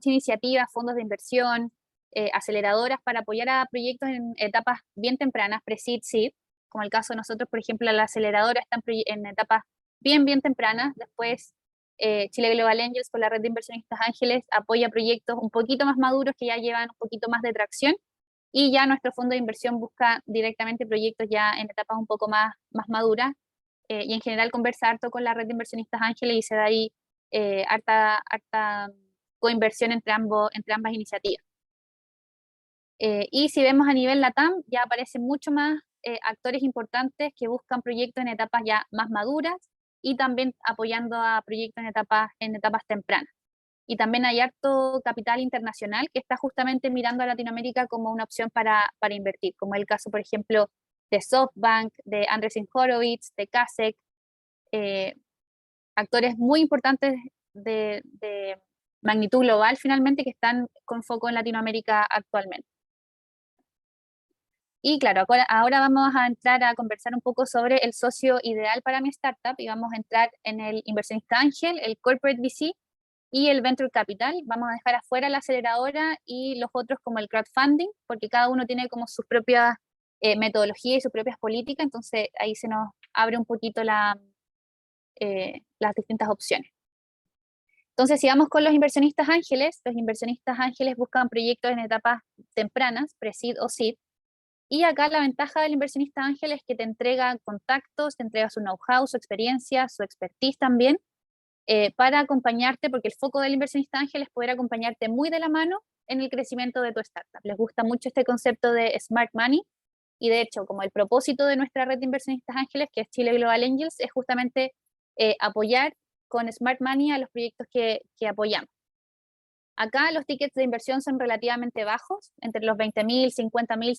iniciativa, fondos de inversión, aceleradoras para apoyar a proyectos en etapas bien tempranas, pre-seed, seed, como el caso de nosotros, por ejemplo, la aceleradora está en etapas bien tempranas. Después, Chile Global Angels, con la red de inversionistas ángeles, apoya proyectos un poquito más maduros que ya llevan un poquito más de tracción, y ya nuestro fondo de inversión busca directamente proyectos ya en etapas un poco más maduras, y en general conversa harto con la red de inversionistas ángeles y se da ahí harta coinversión entre ambas iniciativas. Y si vemos a nivel LATAM, ya aparecen mucho más actores importantes que buscan proyectos en etapas ya más maduras y también apoyando a proyectos en etapas tempranas. Y también hay harto capital internacional que está justamente mirando a Latinoamérica como una opción para invertir, como el caso, por ejemplo, de SoftBank, de Andreessen Horowitz, de Kasek, actores muy importantes de magnitud global finalmente que están con foco en Latinoamérica actualmente. Y claro, ahora vamos a entrar a conversar un poco sobre el socio ideal para mi startup y vamos a entrar en el inversionista ángel, el corporate VC y el venture capital. Vamos a dejar afuera la aceleradora y los otros como el crowdfunding, porque cada uno tiene como sus propias metodologías y sus propias políticas, entonces ahí se nos abre un poquito las distintas opciones. Entonces, si vamos con los inversionistas ángeles buscan proyectos en etapas tempranas, pre-seed o seed, y acá la ventaja del inversionista ángel es que te entrega contactos, te entrega su know-how, su experiencia, su expertise también, para acompañarte, porque el foco del inversionista ángel es poder acompañarte muy de la mano en el crecimiento de tu startup. Les gusta mucho este concepto de Smart Money, y de hecho, como el propósito de nuestra red de inversionistas ángeles, que es Chile Global Angels, es justamente apoyar con Smart Money a los proyectos que apoyamos. Acá los tickets de inversión son relativamente bajos, entre los $20,000, $50,000,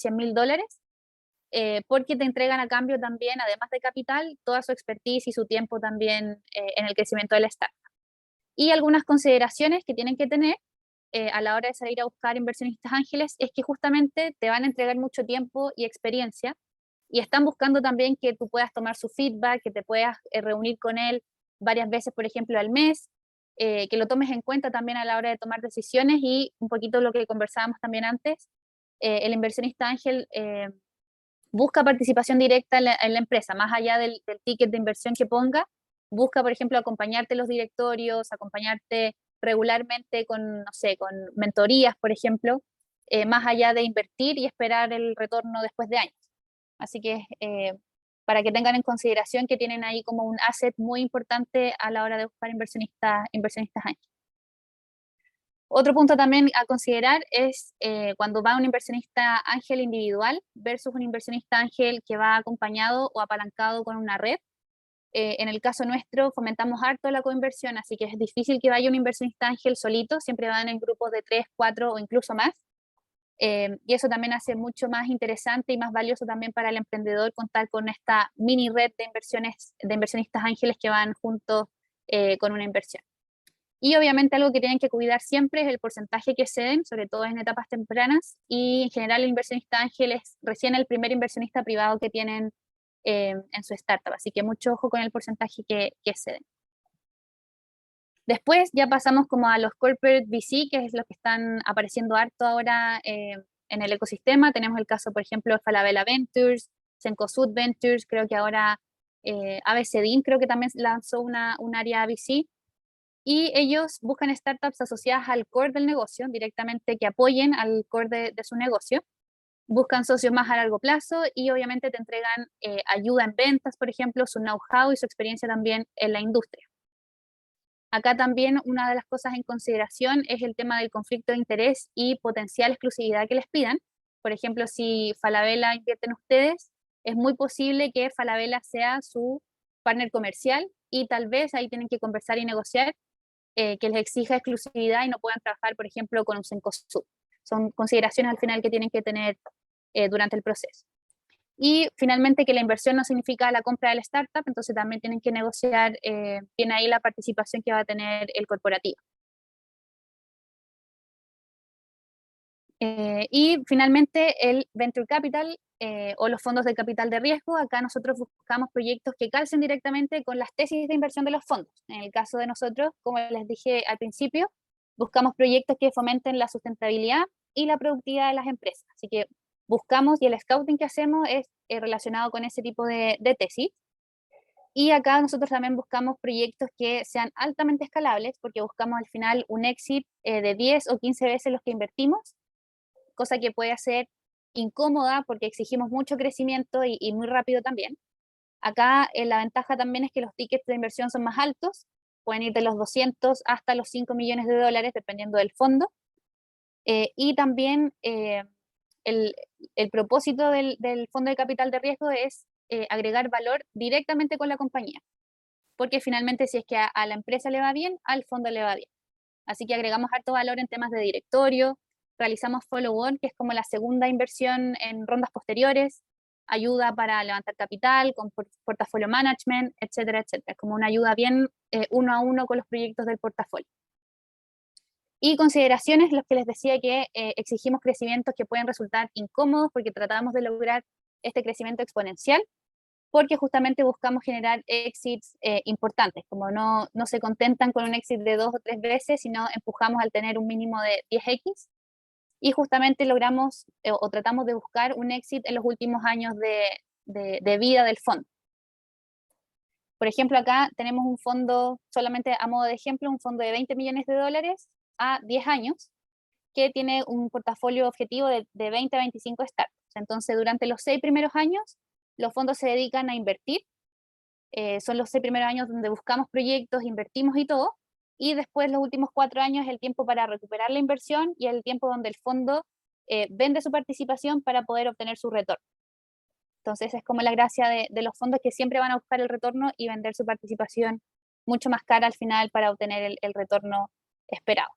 $100,000, porque te entregan a cambio también, además de capital, toda su expertise y su tiempo también en el crecimiento de la startup. Y algunas consideraciones que tienen que tener a la hora de salir a buscar inversionistas ángeles es que justamente te van a entregar mucho tiempo y experiencia, y están buscando también que tú puedas tomar su feedback, que te puedas reunir con él varias veces, por ejemplo, al mes, que lo tomes en cuenta también a la hora de tomar decisiones, y un poquito lo que conversábamos también antes, el inversionista ángel busca participación directa en la empresa, más allá del ticket de inversión que ponga, busca, por ejemplo, acompañarte en los directorios, acompañarte regularmente con, no sé, con mentorías, por ejemplo, más allá de invertir y esperar el retorno después de años. Así que para que tengan en consideración que tienen ahí como un asset muy importante a la hora de buscar inversionistas ángeles. Otro punto también a considerar es cuando va un inversionista ángel individual versus un inversionista ángel que va acompañado o apalancado con una red. En el caso nuestro fomentamos harto la coinversión, así que es difícil que vaya un inversionista ángel solito, siempre van en grupos de 3, 4 o incluso más. Y eso también hace mucho más interesante y más valioso también para el emprendedor contar con esta mini red de inversionistas ángeles que van juntos con una inversión. Y obviamente algo que tienen que cuidar siempre es el porcentaje que ceden, sobre todo en etapas tempranas, y en general el inversionista ángel es recién el primer inversionista privado que tienen en su startup, así que mucho ojo con el porcentaje que ceden. Después ya pasamos como a los corporate VC, que es lo que están apareciendo harto ahora en el ecosistema. Tenemos el caso, por ejemplo, de Falabella Ventures, Cencosud Ventures, creo que ahora ABCDIN creo que también lanzó un área VC, y ellos buscan startups asociadas al core del negocio, directamente que apoyen al core de su negocio. Buscan socios más a largo plazo y obviamente te entregan ayuda en ventas, por ejemplo, su know-how y su experiencia también en la industria. Acá también una de las cosas en consideración es el tema del conflicto de interés y potencial exclusividad que les pidan. Por ejemplo, si Falabella invierte en ustedes, es muy posible que Falabella sea su partner comercial y tal vez ahí tienen que conversar y negociar que les exija exclusividad y no puedan trabajar, por ejemplo, con un Cencosud. Son consideraciones al final que tienen que tener durante el proceso. Y finalmente que la inversión no significa la compra del startup, entonces también tienen que negociar bien ahí la participación que va a tener el corporativo. Y finalmente el Venture Capital o los fondos de capital de riesgo. Acá nosotros buscamos proyectos que calcen directamente con las tesis de inversión de los fondos. En el caso de nosotros, como les dije al principio, buscamos proyectos que fomenten la sustentabilidad y la productividad de las empresas. Así que buscamos, y el scouting que hacemos es relacionado con ese tipo de tesis. Y acá nosotros también buscamos proyectos que sean altamente escalables, porque buscamos al final un exit de 10 o 15 veces los que invertimos, cosa que puede ser incómoda porque exigimos mucho crecimiento y muy rápido también. Acá la ventaja también es que los tickets de inversión son más altos, pueden ir de los 200 hasta los 5 millones de dólares, dependiendo del fondo. Y también el propósito del fondo de capital de riesgo es agregar valor directamente con la compañía, porque finalmente si es que a la empresa le va bien, al fondo le va bien. Así que agregamos harto valor en temas de directorio, realizamos follow-on, que es como la segunda inversión en rondas posteriores, ayuda para levantar capital, con portafolio management, etcétera, etcétera. Es como una ayuda bien uno a uno con los proyectos del portafolio. Y consideraciones, los que les decía que exigimos crecimientos que pueden resultar incómodos porque tratamos de lograr este crecimiento exponencial, porque justamente buscamos generar exits importantes, como no se contentan con un exit de 2 o 3 veces, sino empujamos al tener un mínimo de 10x, y justamente logramos o tratamos de buscar un exit en los últimos años de vida del fondo. Por ejemplo, acá tenemos un fondo, solamente a modo de ejemplo, un fondo de 20 millones de dólares a 10 años, que tiene un portafolio objetivo de 20 a 25 startups. Entonces, durante los 6 primeros años, los fondos se dedican a invertir. Son los 6 primeros años donde buscamos proyectos, invertimos y todo, y después los últimos 4 años es el tiempo para recuperar la inversión y el tiempo donde el fondo vende su participación para poder obtener su retorno. Entonces es como la gracia de los fondos, que siempre van a buscar el retorno y vender su participación mucho más cara al final para obtener el retorno esperado.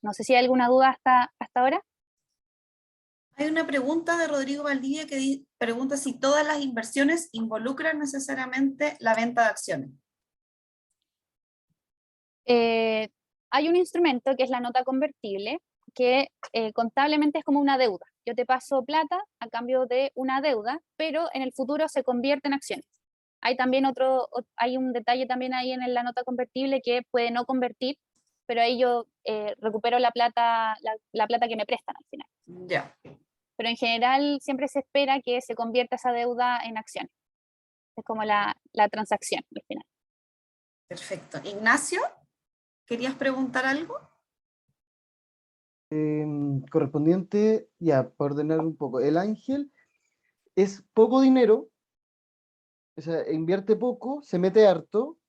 No sé si hay alguna duda hasta ahora. Hay una pregunta de Rodrigo Valdivia que pregunta si todas las inversiones involucran necesariamente la venta de acciones. Hay un instrumento que es la nota convertible, que contablemente es como una deuda. Yo te paso plata a cambio de una deuda, pero en el futuro se convierte en acciones. Hay también hay un detalle también ahí en la nota convertible que puede no convertir, pero ahí yo recupero la plata que me prestan al final. Ya. Pero en general siempre se espera que se convierta esa deuda en acciones. Es como la transacción al final. Perfecto. Ignacio, ¿querías preguntar algo? Correspondiente, ya, para ordenar un poco. El ángel es poco dinero, o sea, invierte poco, se mete harto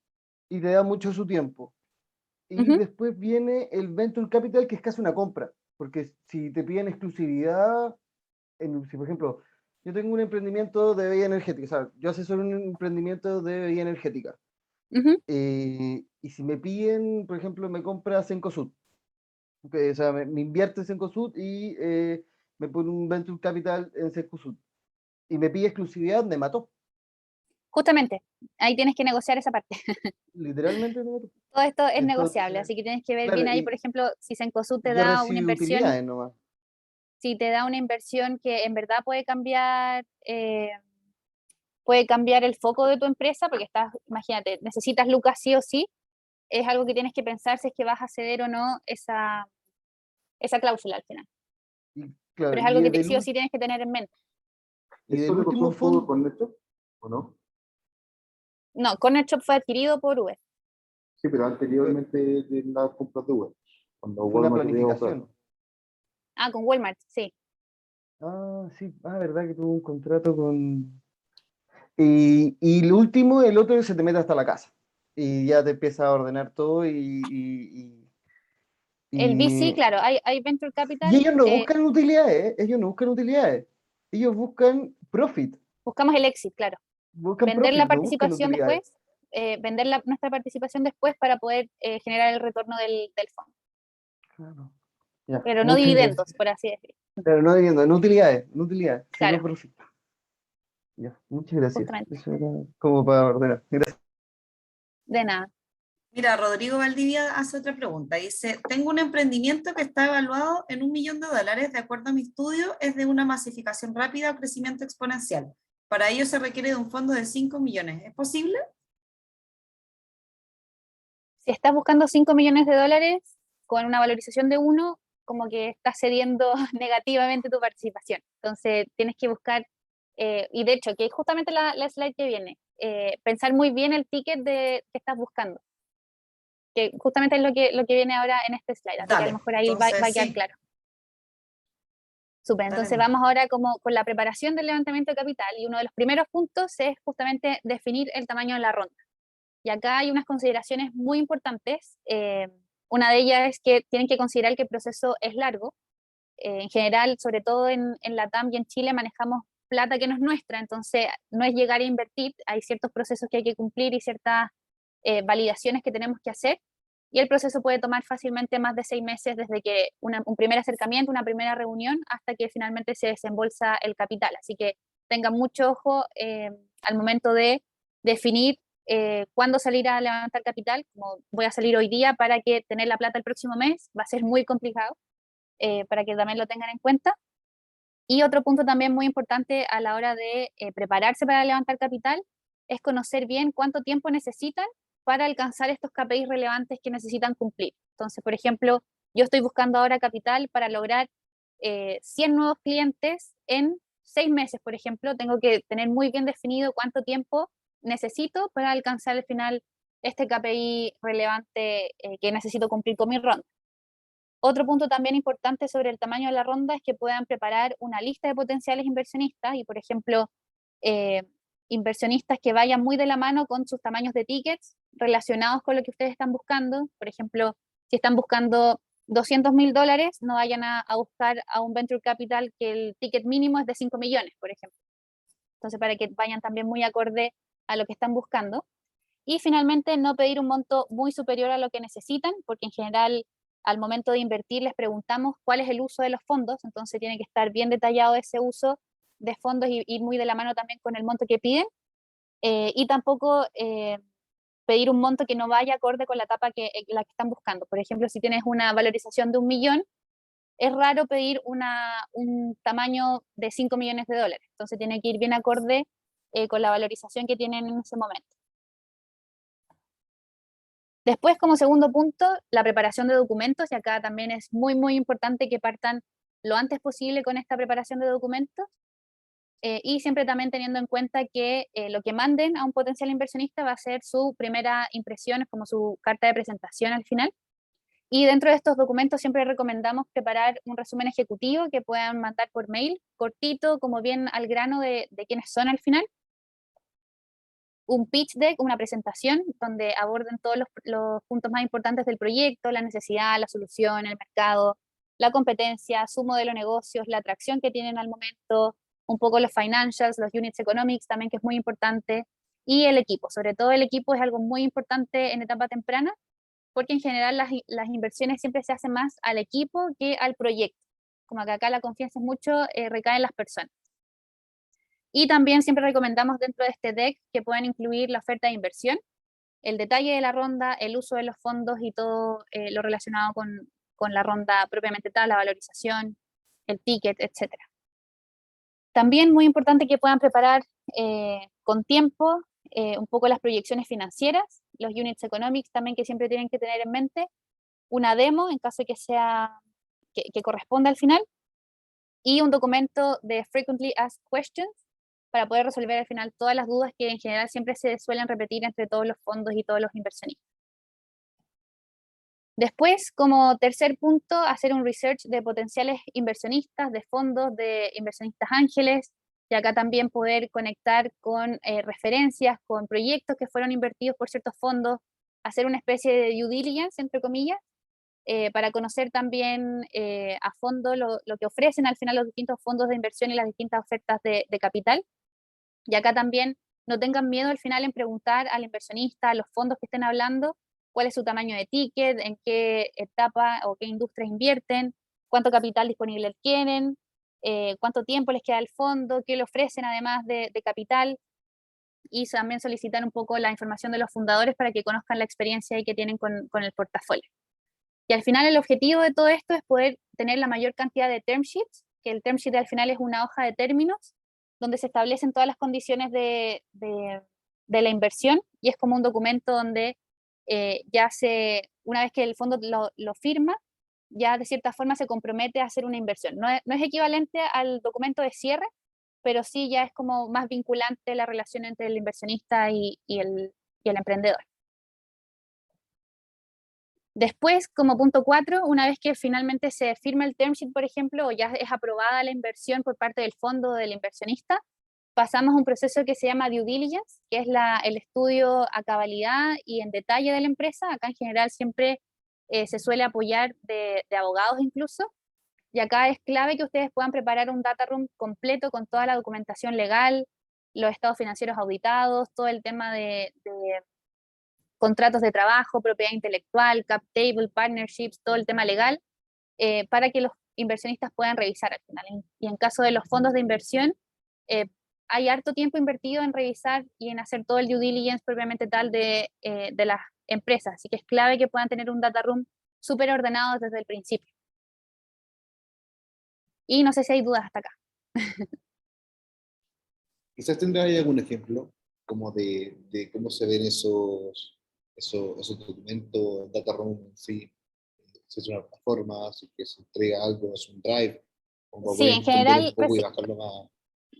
y te da mucho su tiempo. Y después viene el Venture Capital, que es casi una compra, porque si te piden exclusividad, si por ejemplo, yo tengo un emprendimiento de bebida energética, o sea, yo asesoro un emprendimiento de bebida energética, y si me piden, por ejemplo, me compra Cencosud, o sea, me invierte en Cencosud y me pone un Venture Capital en Cencosud, y me pide exclusividad, me mató. Justamente, ahí tienes que negociar esa parte. Literalmente me mató. Todo esto es Entonces, negociable, así que tienes que ver claro, bien ahí, y por ejemplo, si Cencosud te yo da una recibí inversión, utilidades nomás. si te da una inversión que en verdad puede cambiar puede cambiar el foco de tu empresa, porque estás, imagínate, necesitas lucas sí o sí, es algo que tienes que pensar si es que vas a ceder o no esa cláusula al final. Y, claro, Pero es algo que del sí o sí tienes que tener en mente. y del ¿Eso le pasó último un poco fondo, con Necho? ¿O no? No, Corner Shop fue adquirido por Uber. Sí, pero anteriormente de las compras de web, cuando fue una Walmart había comprado. planificación. Ah, con Walmart, sí. Ah, sí, verdad que tuvo un contrato con... Y lo último, el otro se te mete hasta la casa. Y ya te empieza a ordenar todo El VC, y, claro, hay Venture y Capital. ellos no buscan utilidades, ¿eh? Ellos no buscan utilidades. Ellos buscan profit. Buscamos el exit, claro. Buscan Vender profit, la no buscan participación utilidades. después, vender nuestra participación después para poder generar el retorno del fondo. Claro. Ya, Pero no muchas gracias. dividendos, por así decirlo. Pero no viviendo, en utilidades, solo Claro, profit. Ya, muchas gracias. justamente. Eso era como para ordenar. Gracias. De nada. Mira, Rodrigo Valdivia hace otra pregunta. Dice, tengo un emprendimiento que está evaluado en $1 millón. De acuerdo a mi estudio, es de una masificación rápida o crecimiento exponencial. Para ello se requiere de un fondo de 5 millones. ¿Es posible? Si estás buscando $5 millones con una valorización de 1, como que estás cediendo negativamente tu participación. Entonces tienes que buscar, y de hecho, que es justamente la slide que viene, pensar muy bien el ticket que estás buscando, que justamente es lo que viene ahora en este slide, así que a lo Dale, mejor ahí va entonces a quedar sí, claro. Súper, dale entonces nomás. vamos ahora como con la preparación del levantamiento de capital, y uno de los primeros puntos es justamente definir el tamaño de la ronda. Y acá hay unas consideraciones muy importantes. Una de ellas es que tienen que considerar que el proceso es largo. En general, sobre todo en Latam y en Chile, manejamos plata que no es nuestra, entonces no es llegar a invertir, hay ciertos procesos que hay que cumplir y ciertas validaciones que tenemos que hacer, y el proceso puede tomar fácilmente más de 6 meses desde que un primer acercamiento, una primera reunión, hasta que finalmente se desembolsa el capital. Así que tengan mucho ojo al momento de definir cuándo salir a levantar capital, como voy a salir hoy día para que tener la plata el próximo mes, va a ser muy complicado, para que también lo tengan en cuenta. Y otro punto también muy importante a la hora de prepararse para levantar capital es conocer bien cuánto tiempo necesitan para alcanzar estos KPIs relevantes que necesitan cumplir. Entonces, por ejemplo, yo estoy buscando ahora capital para lograr 100 nuevos clientes en 6 meses, por ejemplo. Tengo que tener muy bien definido cuánto tiempo necesito para alcanzar al final este KPI relevante que necesito cumplir con mi ronda. Otro punto también importante sobre el tamaño de la ronda es que puedan preparar una lista de potenciales inversionistas y, por ejemplo, eh, inversionistas que vayan muy de la mano con sus tamaños de tickets relacionados con lo que ustedes están buscando. Por ejemplo, si están buscando $200.000, no vayan a buscar a un venture capital que el ticket mínimo es de 5 millones, por ejemplo. Entonces, para que vayan también muy acorde a lo que están buscando. Y finalmente, no pedir un monto muy superior a lo que necesitan, porque en general al momento de invertir les preguntamos cuál es el uso de los fondos, entonces tiene que estar bien detallado ese uso de fondos y ir muy de la mano también con el monto que piden, y tampoco pedir un monto que no vaya acorde con la etapa la que están buscando. Por ejemplo, si tienes una valorización de $1 millón, es raro pedir un tamaño de $5 millones, entonces tiene que ir bien acorde con la valorización que tienen en ese momento. Después, como segundo punto, la preparación de documentos, y acá también es muy, muy importante que partan lo antes posible con esta preparación de documentos, y siempre también teniendo en cuenta que lo que manden a un potencial inversionista va a ser su primera impresión, es como su carta de presentación al final. Y dentro de estos documentos siempre recomendamos preparar un resumen ejecutivo que puedan mandar por mail, cortito, como bien al grano de quiénes son al final. Un pitch deck, una presentación donde aborden todos los puntos más importantes del proyecto, la necesidad, la solución, el mercado, la competencia, su modelo de negocios, la atracción que tienen al momento, un poco los financials, los units economics también, que es muy importante, y el equipo. Sobre todo el equipo es algo muy importante en etapa temprana, porque en general las inversiones siempre se hacen más al equipo que al proyecto. Como que acá la confianza es mucho, recae en las personas. Y también siempre recomendamos dentro de este deck que puedan incluir la oferta de inversión, el detalle de la ronda, el uso de los fondos y todo lo relacionado con la ronda propiamente tal, la valorización, el ticket, etc. También muy importante que puedan preparar con tiempo, un poco las proyecciones financieras, los units economics también que siempre tienen que tener en mente, una demo en caso de que sea, que corresponda al final, y un documento de Frequently Asked Questions para poder resolver al final todas las dudas que en general siempre se suelen repetir entre todos los fondos y todos los inversionistas. Después, como tercer punto, hacer un research de potenciales inversionistas, de fondos, de inversionistas ángeles, y acá también poder conectar con referencias, con proyectos que fueron invertidos por ciertos fondos, hacer una especie de due diligence, entre comillas, para conocer también a fondo lo que ofrecen al final los distintos fondos de inversión y las distintas ofertas de capital. Y acá también no tengan miedo al final en preguntar al inversionista, a los fondos que estén hablando, cuál es su tamaño de ticket, en qué etapa o qué industrias invierten, cuánto capital disponible tienen, cuánto tiempo les queda al fondo, qué le ofrecen además de capital, y también solicitar un poco la información de los fundadores para que conozcan la experiencia que tienen con el portafolio. Y al final el objetivo de todo esto es poder tener la mayor cantidad de term sheets, que el term sheet al final es una hoja de términos donde se establecen todas las condiciones de la inversión, y es como un documento donde una vez que el fondo lo firma, ya de cierta forma se compromete a hacer una inversión. No es equivalente al documento de cierre, pero sí ya es como más vinculante la relación entre el inversionista y el emprendedor. Después, como punto 4, una vez que finalmente se firma el term sheet, por ejemplo, o ya es aprobada la inversión por parte del fondo o del inversionista, pasamos a un proceso que se llama due diligence, que es el estudio a cabalidad y en detalle de la empresa. Acá en general siempre se suele apoyar de abogados incluso, y acá es clave que ustedes puedan preparar un data room completo con toda la documentación legal, los estados financieros auditados, todo el tema de contratos de trabajo, propiedad intelectual, cap table, partnerships, todo el tema legal, para que los inversionistas puedan revisar al final. Y en caso de los fondos de inversión, hay harto tiempo invertido en revisar y en hacer todo el due diligence propiamente tal de las empresas, así que es clave que puedan tener un data room súper ordenado desde el principio. Y no sé si hay dudas hasta acá. Quizás tendrás ahí algún ejemplo como de cómo se ven esos documentos, data room en sí, si es una plataforma, si es que se entrega algo, es un drive, como Sí, poder en entender general un poco y bajarlo más.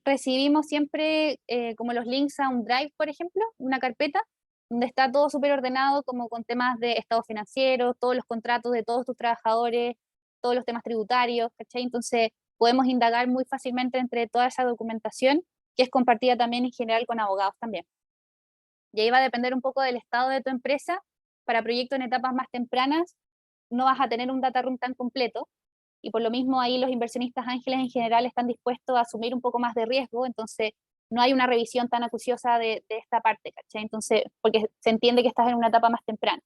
recibimos siempre como los links a un drive, por ejemplo, una carpeta, donde está todo súper ordenado, como con temas de estado financiero, todos los contratos de todos tus trabajadores, todos los temas tributarios, ¿cachai? Entonces podemos indagar muy fácilmente entre toda esa documentación, que es compartida también en general con abogados también. Y ahí va a depender un poco del estado de tu empresa. Para proyectos en etapas más tempranas, no vas a tener un data room tan completo, y por lo mismo ahí los inversionistas ángeles en general están dispuestos a asumir un poco más de riesgo, entonces no hay una revisión tan acuciosa de esta parte, ¿cachai? Entonces, porque se entiende que estás en una etapa más temprana.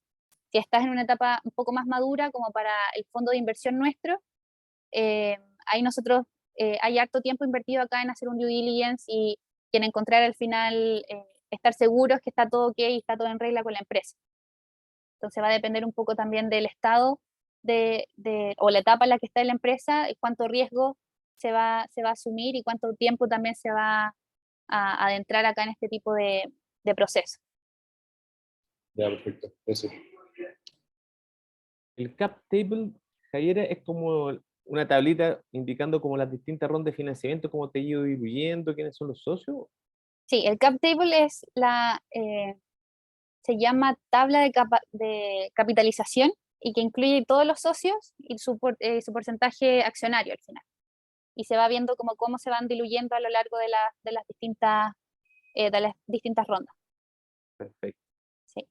Si estás en una etapa un poco más madura, como para el fondo de inversión nuestro, ahí nosotros hay harto tiempo invertido acá en hacer un due diligence y en encontrar al final, estar seguros que está todo ok y está todo en regla con la empresa. Entonces va a depender un poco también del estado o la etapa en la que está la empresa, y cuánto riesgo se va a asumir y cuánto tiempo también se va a adentrar acá en este tipo de proceso. Ya, perfecto. Eso. El cap table, Javiera, es como una tablita indicando como las distintas rondas de financiamiento, cómo te he ido diluyendo, quiénes son los socios. Sí, el cap table es se llama tabla de capitalización, y que incluye todos los socios y su porcentaje accionario al final. Y se va viendo como cómo se van diluyendo a lo largo de las distintas rondas. Perfecto. Sí.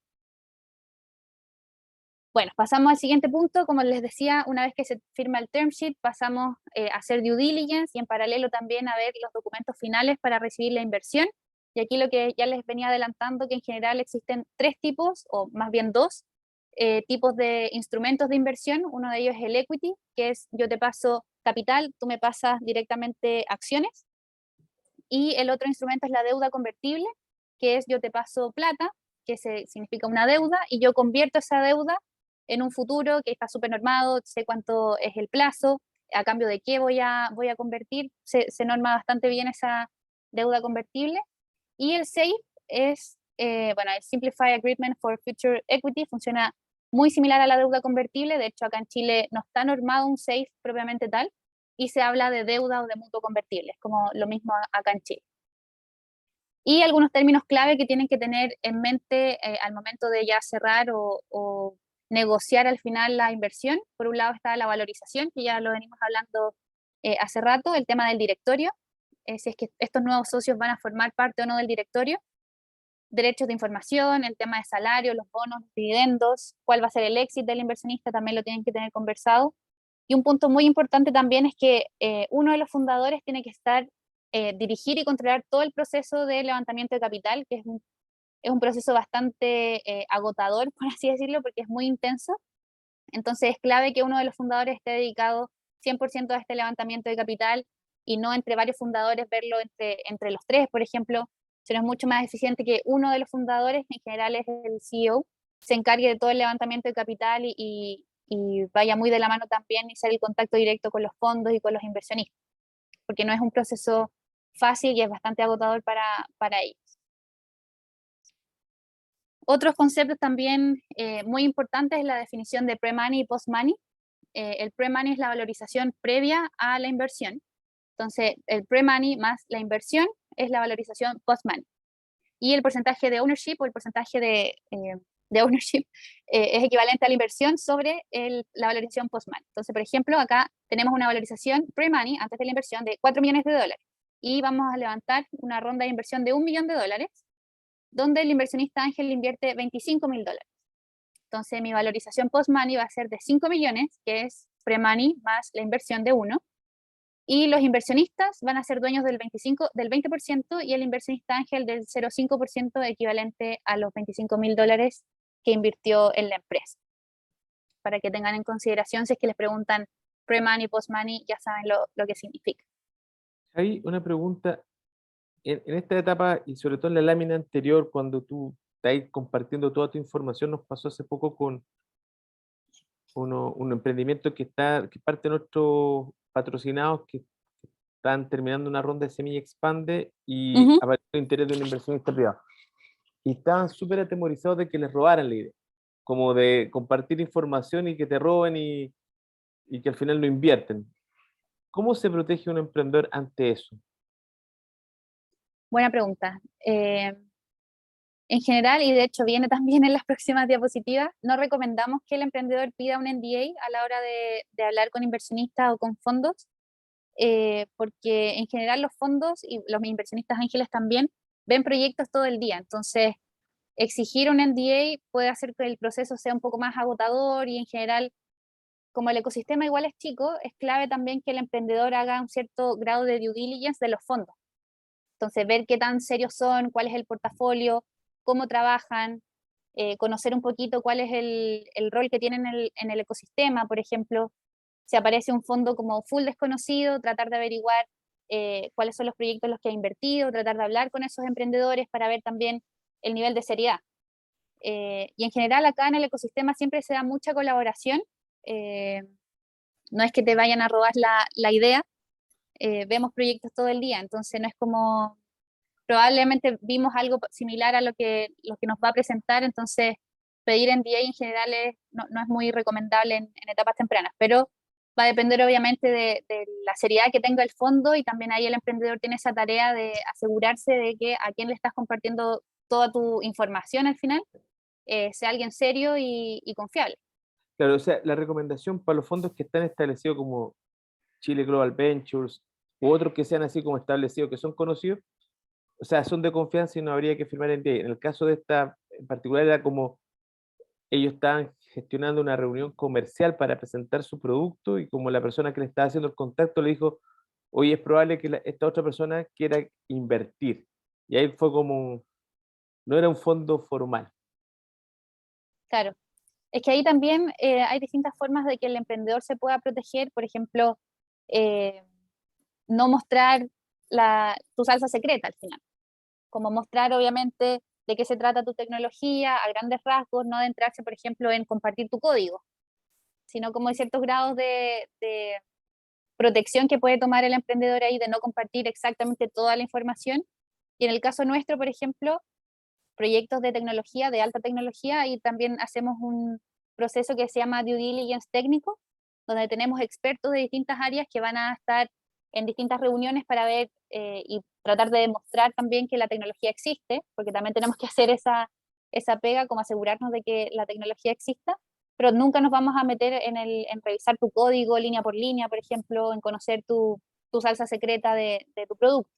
Bueno, pasamos al siguiente punto. Como les decía, una vez que se firma el term sheet, pasamos a hacer due diligence y en paralelo también a ver los documentos finales para recibir la inversión. Y aquí lo que ya les venía adelantando, que en general existen 3 tipos, o más bien 2 tipos de instrumentos de inversión. Uno de ellos es el equity, que es yo te paso capital, tú me pasas directamente acciones. Y el otro instrumento es la deuda convertible, que es yo te paso plata, que significa una deuda, y yo convierto esa deuda en un futuro que está súper normado, sé cuánto es el plazo, a cambio de qué voy a convertir, se norma bastante bien esa deuda convertible. Y el SAFE es, bueno, el Simplified Agreement for Future Equity, funciona muy similar a la deuda convertible. De hecho, acá en Chile no está normado un SAFE propiamente tal, y se habla de deuda o de mutuo convertible, es como lo mismo acá en Chile. Y algunos términos clave que tienen que tener en mente al momento de ya cerrar o negociar al final la inversión. Por un lado está la valorización, que ya lo venimos hablando hace rato, el tema del directorio, si es que estos nuevos socios van a formar parte o no del directorio, derechos de información, el tema de salario, los bonos, los dividendos, cuál va a ser el exit del inversionista, también lo tienen que tener conversado. Y un punto muy importante también es que uno de los fundadores tiene que estar, dirigir y controlar todo el proceso de levantamiento de capital, que es un proceso bastante agotador, por así decirlo, porque es muy intenso. Entonces es clave que uno de los fundadores esté dedicado 100% a este levantamiento de capital y no entre varios fundadores verlo entre los tres, por ejemplo, sino es mucho más eficiente que uno de los fundadores, en general es el CEO, se encargue de todo el levantamiento de capital y vaya muy de la mano también y ser el contacto directo con los fondos y con los inversionistas, porque no es un proceso fácil y es bastante agotador para ellos. Otros conceptos también muy importantes es la definición de pre-money y post-money. El pre-money es la valorización previa a la inversión. Entonces, el pre-money más la inversión es la valorización post-money. Y el porcentaje de ownership o el porcentaje de ownership es equivalente a la inversión sobre la valorización post-money. Entonces, por ejemplo, acá tenemos una valorización pre-money, antes de la inversión, de $4 millones, y vamos a levantar una ronda de inversión de $1 millón, donde el inversionista ángel invierte $25.000. Entonces, mi valorización post-money va a ser de 5 millones, que es pre-money más la inversión de 1, y los inversionistas van a ser dueños del 20% y el inversionista ángel del 0,5%, equivalente a los $25.000 que invirtió en la empresa. Para que tengan en consideración, si es que les preguntan pre-money, post-money, ya saben lo que significa. Hay una pregunta, en esta etapa y sobre todo en la lámina anterior, cuando tú estás compartiendo toda tu información, nos pasó hace poco con un emprendimiento que es parte de nuestros patrocinados, que están terminando una ronda de Semilla Expande y apareció el interés de un inversionista privado. Y estaban súper atemorizados de que les robaran la idea, como de compartir información y que te roben y que al final no invierten. ¿Cómo se protege un emprendedor ante eso? Buena pregunta. En general, y de hecho viene también en las próximas diapositivas, no recomendamos que el emprendedor pida un NDA a la hora de hablar con inversionistas o con fondos, porque en general los fondos y los inversionistas ángeles también ven proyectos todo el día. Entonces, exigir un NDA puede hacer que el proceso sea un poco más agotador, y en general, como el ecosistema igual es chico, es clave también que el emprendedor haga un cierto grado de due diligence de los fondos. Entonces, ver qué tan serios son, cuál es el portafolio, cómo trabajan, conocer un poquito cuál es el rol que tienen en el ecosistema. Por ejemplo, si aparece un fondo como full desconocido, tratar de averiguar cuáles son los proyectos en los que ha invertido, tratar de hablar con esos emprendedores para ver también el nivel de seriedad. Y en general acá en el ecosistema siempre se da mucha colaboración. No es que te vayan a robar la idea. Vemos proyectos todo el día, entonces no es como, probablemente vimos algo similar a lo que nos va a presentar, entonces pedir NDA en general no es muy recomendable en etapas tempranas, pero va a depender obviamente de la seriedad que tenga el fondo, y también ahí el emprendedor tiene esa tarea de asegurarse de que a quien le estás compartiendo toda tu información al final sea alguien serio y confiable. Claro, o sea, la recomendación para los fondos que están establecidos como Chile Global Ventures u otros que sean así como establecidos, que son conocidos, o sea, son de confianza y no habría que firmar NDA. En el caso de esta en particular era como ellos estaban gestionando una reunión comercial para presentar su producto, y como la persona que le estaba haciendo el contacto le dijo, oye, es probable que esta otra persona quiera invertir. Y ahí fue como, no era un fondo formal. Claro. Es que ahí también hay distintas formas de que el emprendedor se pueda proteger. Por ejemplo, no mostrar tu salsa secreta al final. Como mostrar, obviamente, de qué se trata tu tecnología a grandes rasgos, no adentrarse, por ejemplo, en compartir tu código, sino como hay ciertos grados de protección que puede tomar el emprendedor ahí, de no compartir exactamente toda la información, Y en el caso nuestro, por ejemplo, proyectos de tecnología, de alta tecnología, y también hacemos un proceso que se llama due diligence técnico, donde tenemos expertos de distintas áreas que van a estar en distintas reuniones para ver y tratar de demostrar también que la tecnología existe, porque también tenemos que hacer esa pega, como asegurarnos de que la tecnología exista, pero nunca nos vamos a meter en revisar tu código línea por línea, por ejemplo, en conocer tu salsa secreta de tu producto.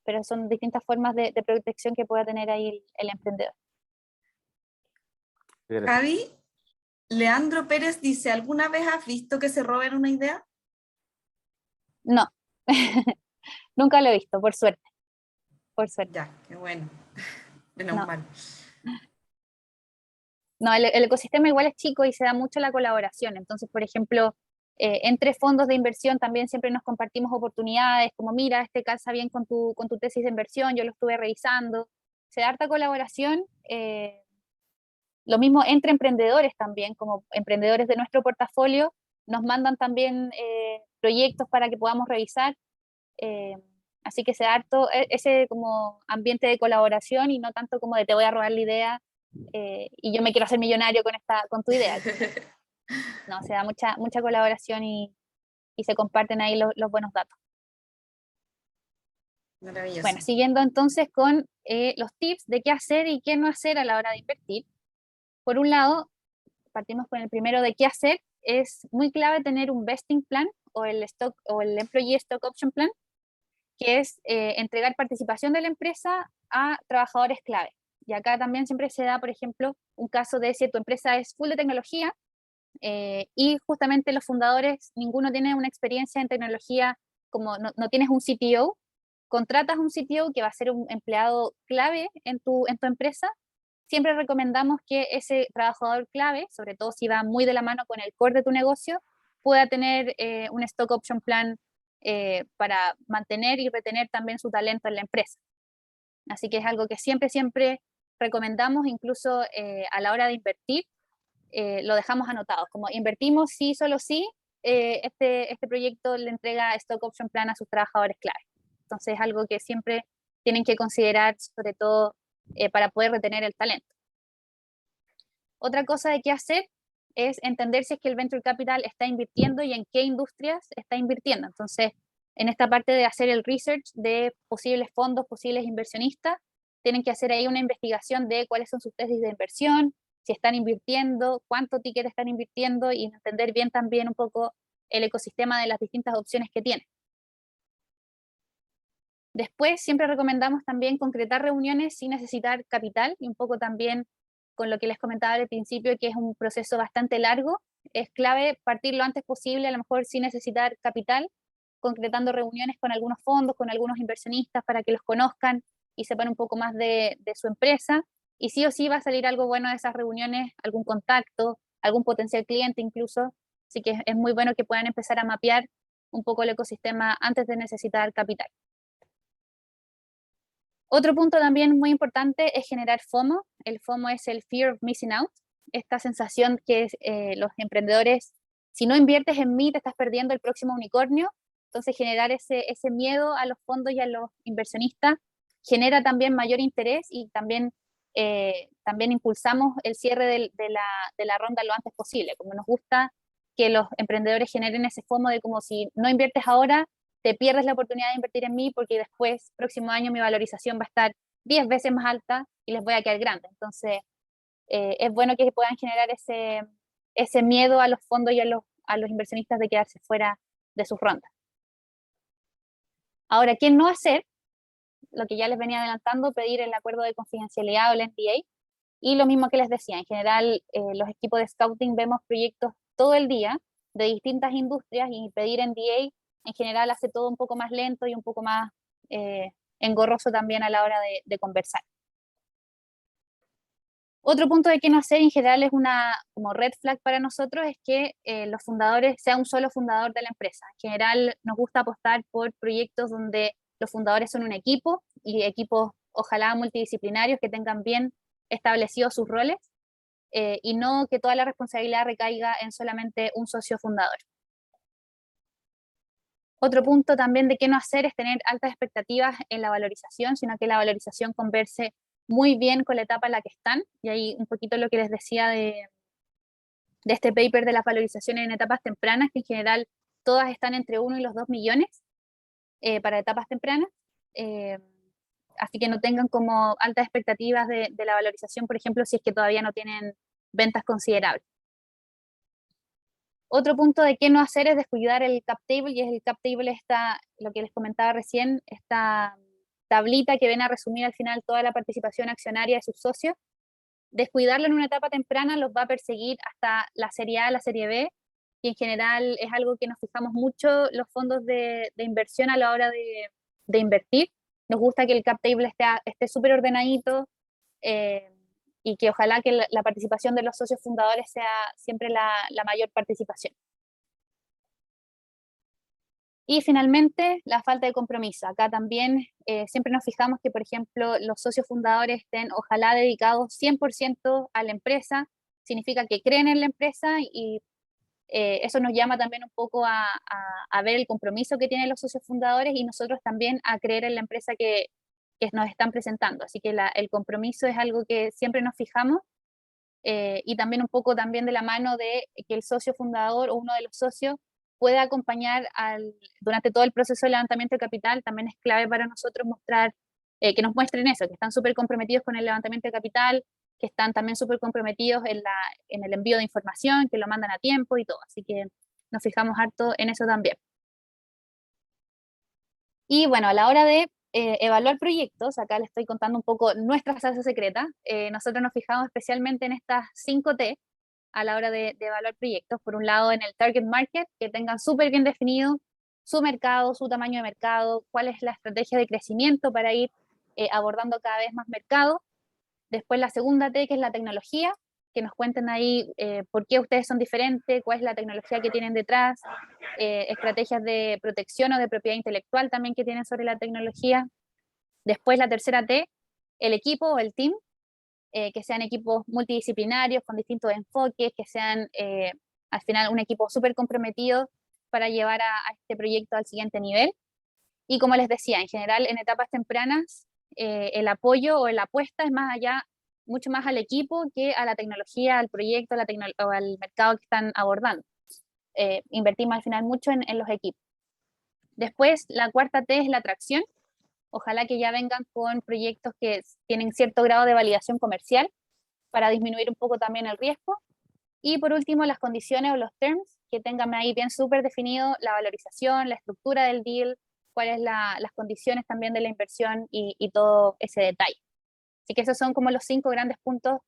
Pero son distintas formas de protección que pueda tener ahí el emprendedor. Gracias. Javi, Leandro Pérez dice, ¿alguna vez has visto que se roben una idea? No, nunca lo he visto, por suerte. Por suerte. Ya, qué bueno. Menos No. mal. No, el ecosistema igual es chico y se da mucho la colaboración. Entonces, por ejemplo, entre fondos de inversión también siempre nos compartimos oportunidades, como mira, este calza bien con tu tesis de inversión, yo lo estuve revisando. Se da harta colaboración. Lo mismo entre emprendedores también, como emprendedores de nuestro portafolio, nos mandan también proyectos para que podamos revisar. Así que se da harto ese como ambiente de colaboración y no tanto como de te voy a robar la idea y yo me quiero hacer millonario con tu idea. No, se da mucha colaboración y se comparten ahí los buenos datos. Maravilloso. Bueno, siguiendo entonces con los tips de qué hacer y qué no hacer a la hora de invertir. Por un lado, partimos con el primero de qué hacer. Es muy clave tener un vesting plan o el employee stock option plan, que es entregar participación de la empresa a trabajadores clave. Y acá también siempre se da, por ejemplo, un caso de si tu empresa es full de tecnología y justamente los fundadores, ninguno tiene una experiencia en tecnología, como no tienes un CTO, contratas un CTO que va a ser un empleado clave en tu empresa. Siempre recomendamos que ese trabajador clave, sobre todo si va muy de la mano con el core de tu negocio, pueda tener un stock option plan para mantener y retener también su talento en la empresa. Así que es algo que siempre recomendamos, incluso a la hora de invertir, lo dejamos anotado, como invertimos sí, solo sí, este proyecto le entrega stock option plan a sus trabajadores clave. Entonces es algo que siempre tienen que considerar, sobre todo para poder retener el talento. Otra cosa de qué hacer es entender si es que el venture capital está invirtiendo y en qué industrias está invirtiendo. Entonces, en esta parte de hacer el research de posibles fondos, posibles inversionistas, tienen que hacer ahí una investigación de cuáles son sus tesis de inversión, si están invirtiendo, cuánto ticket están invirtiendo y entender bien también un poco el ecosistema de las distintas opciones que tienen. Después, siempre recomendamos también concretar reuniones sin necesitar capital y un poco también con lo que les comentaba al principio, que es un proceso bastante largo. Es clave partir lo antes posible, a lo mejor sin necesitar capital, concretando reuniones con algunos fondos, con algunos inversionistas para que los conozcan y sepan un poco más de su empresa. Y sí o sí va a salir algo bueno de esas reuniones, algún contacto, algún potencial cliente incluso. Así que es muy bueno que puedan empezar a mapear un poco el ecosistema antes de necesitar capital. Otro punto también muy importante es generar FOMO. El FOMO es el Fear of Missing Out, esta sensación que los emprendedores, si no inviertes en mí, te estás perdiendo el próximo unicornio. Entonces generar ese miedo a los fondos y a los inversionistas genera también mayor interés y también impulsamos el cierre de la ronda lo antes posible. Como nos gusta que los emprendedores generen ese FOMO de como si no inviertes ahora, te pierdes la oportunidad de invertir en mí porque después, próximo año, mi valorización va a estar 10 veces más alta y les voy a quedar grande. Entonces, es bueno que puedan generar ese miedo a los fondos y a los inversionistas de quedarse fuera de sus rondas. Ahora, ¿qué no hacer? Lo que ya les venía adelantando, pedir el acuerdo de confidencialidad o el NDA. Y lo mismo que les decía, en general, los equipos de scouting vemos proyectos todo el día de distintas industrias y pedir NDA en general hace todo un poco más lento y un poco más engorroso también a la hora de conversar. Otro punto de qué no hacer en general es una como red flag para nosotros es que los fundadores sea un solo fundador de la empresa. En general nos gusta apostar por proyectos donde los fundadores son un equipo y equipos ojalá multidisciplinarios que tengan bien establecidos sus roles y no que toda la responsabilidad recaiga en solamente un socio fundador. Otro punto también de qué no hacer es tener altas expectativas en la valorización, sino que la valorización converse muy bien con la etapa en la que están, y ahí un poquito lo que les decía de este paper de las valorizaciones en etapas tempranas, que en general todas están entre 1 y los 2 millones para etapas tempranas, así que no tengan como altas expectativas de la valorización, por ejemplo, si es que todavía no tienen ventas considerables. Otro punto de qué no hacer es descuidar el cap table, y es el cap table lo que les comentaba recién, esta tablita que viene a resumir al final toda la participación accionaria de sus socios. Descuidarlo en una etapa temprana los va a perseguir hasta la serie A, la serie B, y en general es algo que nos fijamos mucho los fondos de inversión a la hora de invertir. Nos gusta que el cap table esté súper ordenadito, y que ojalá que la participación de los socios fundadores sea siempre la mayor participación. Y finalmente, la falta de compromiso. Acá también siempre nos fijamos que, por ejemplo, los socios fundadores estén ojalá dedicados 100% a la empresa, significa que creen en la empresa, y eso nos llama también un poco a ver el compromiso que tienen los socios fundadores, y nosotros también a creer en la empresa que nos están presentando. Así que el compromiso es algo que siempre nos fijamos, y también un poco también de la mano de que el socio fundador o uno de los socios pueda acompañar durante todo el proceso de levantamiento de capital. También es clave para nosotros mostrar, que nos muestren eso, que están súper comprometidos con el levantamiento de capital, que están también súper comprometidos en el envío de información, que lo mandan a tiempo y todo. Así que nos fijamos harto en eso también. Y bueno, a la hora de evaluar proyectos, acá les estoy contando un poco nuestra salsa secreta. Nosotros nos fijamos especialmente en estas 5 T a la hora de evaluar proyectos. Por un lado, en el target market, que tengan súper bien definido su mercado, su tamaño de mercado, cuál es la estrategia de crecimiento para ir abordando cada vez más mercado. Después la segunda T, que es la tecnología, que nos cuenten ahí por qué ustedes son diferentes, cuál es la tecnología que tienen detrás, estrategias de protección o de propiedad intelectual también que tienen sobre la tecnología. Después la tercera T, el equipo o el team, que sean equipos multidisciplinarios con distintos enfoques, que sean al final un equipo súper comprometido para llevar a este proyecto al siguiente nivel. Y como les decía, en general en etapas tempranas el apoyo o la apuesta es más allá, mucho más al equipo que a la tecnología, al proyecto, o al mercado que están abordando. Invertimos al final mucho en los equipos. Después, la cuarta T es la atracción. Ojalá que ya vengan con proyectos que tienen cierto grado de validación comercial para disminuir un poco también el riesgo. Y por último, las condiciones o los terms, que tengan ahí bien súper definido la valorización, la estructura del deal, cuáles las condiciones también de la inversión y todo ese detalle. Así que esos son como los 5 grandes puntos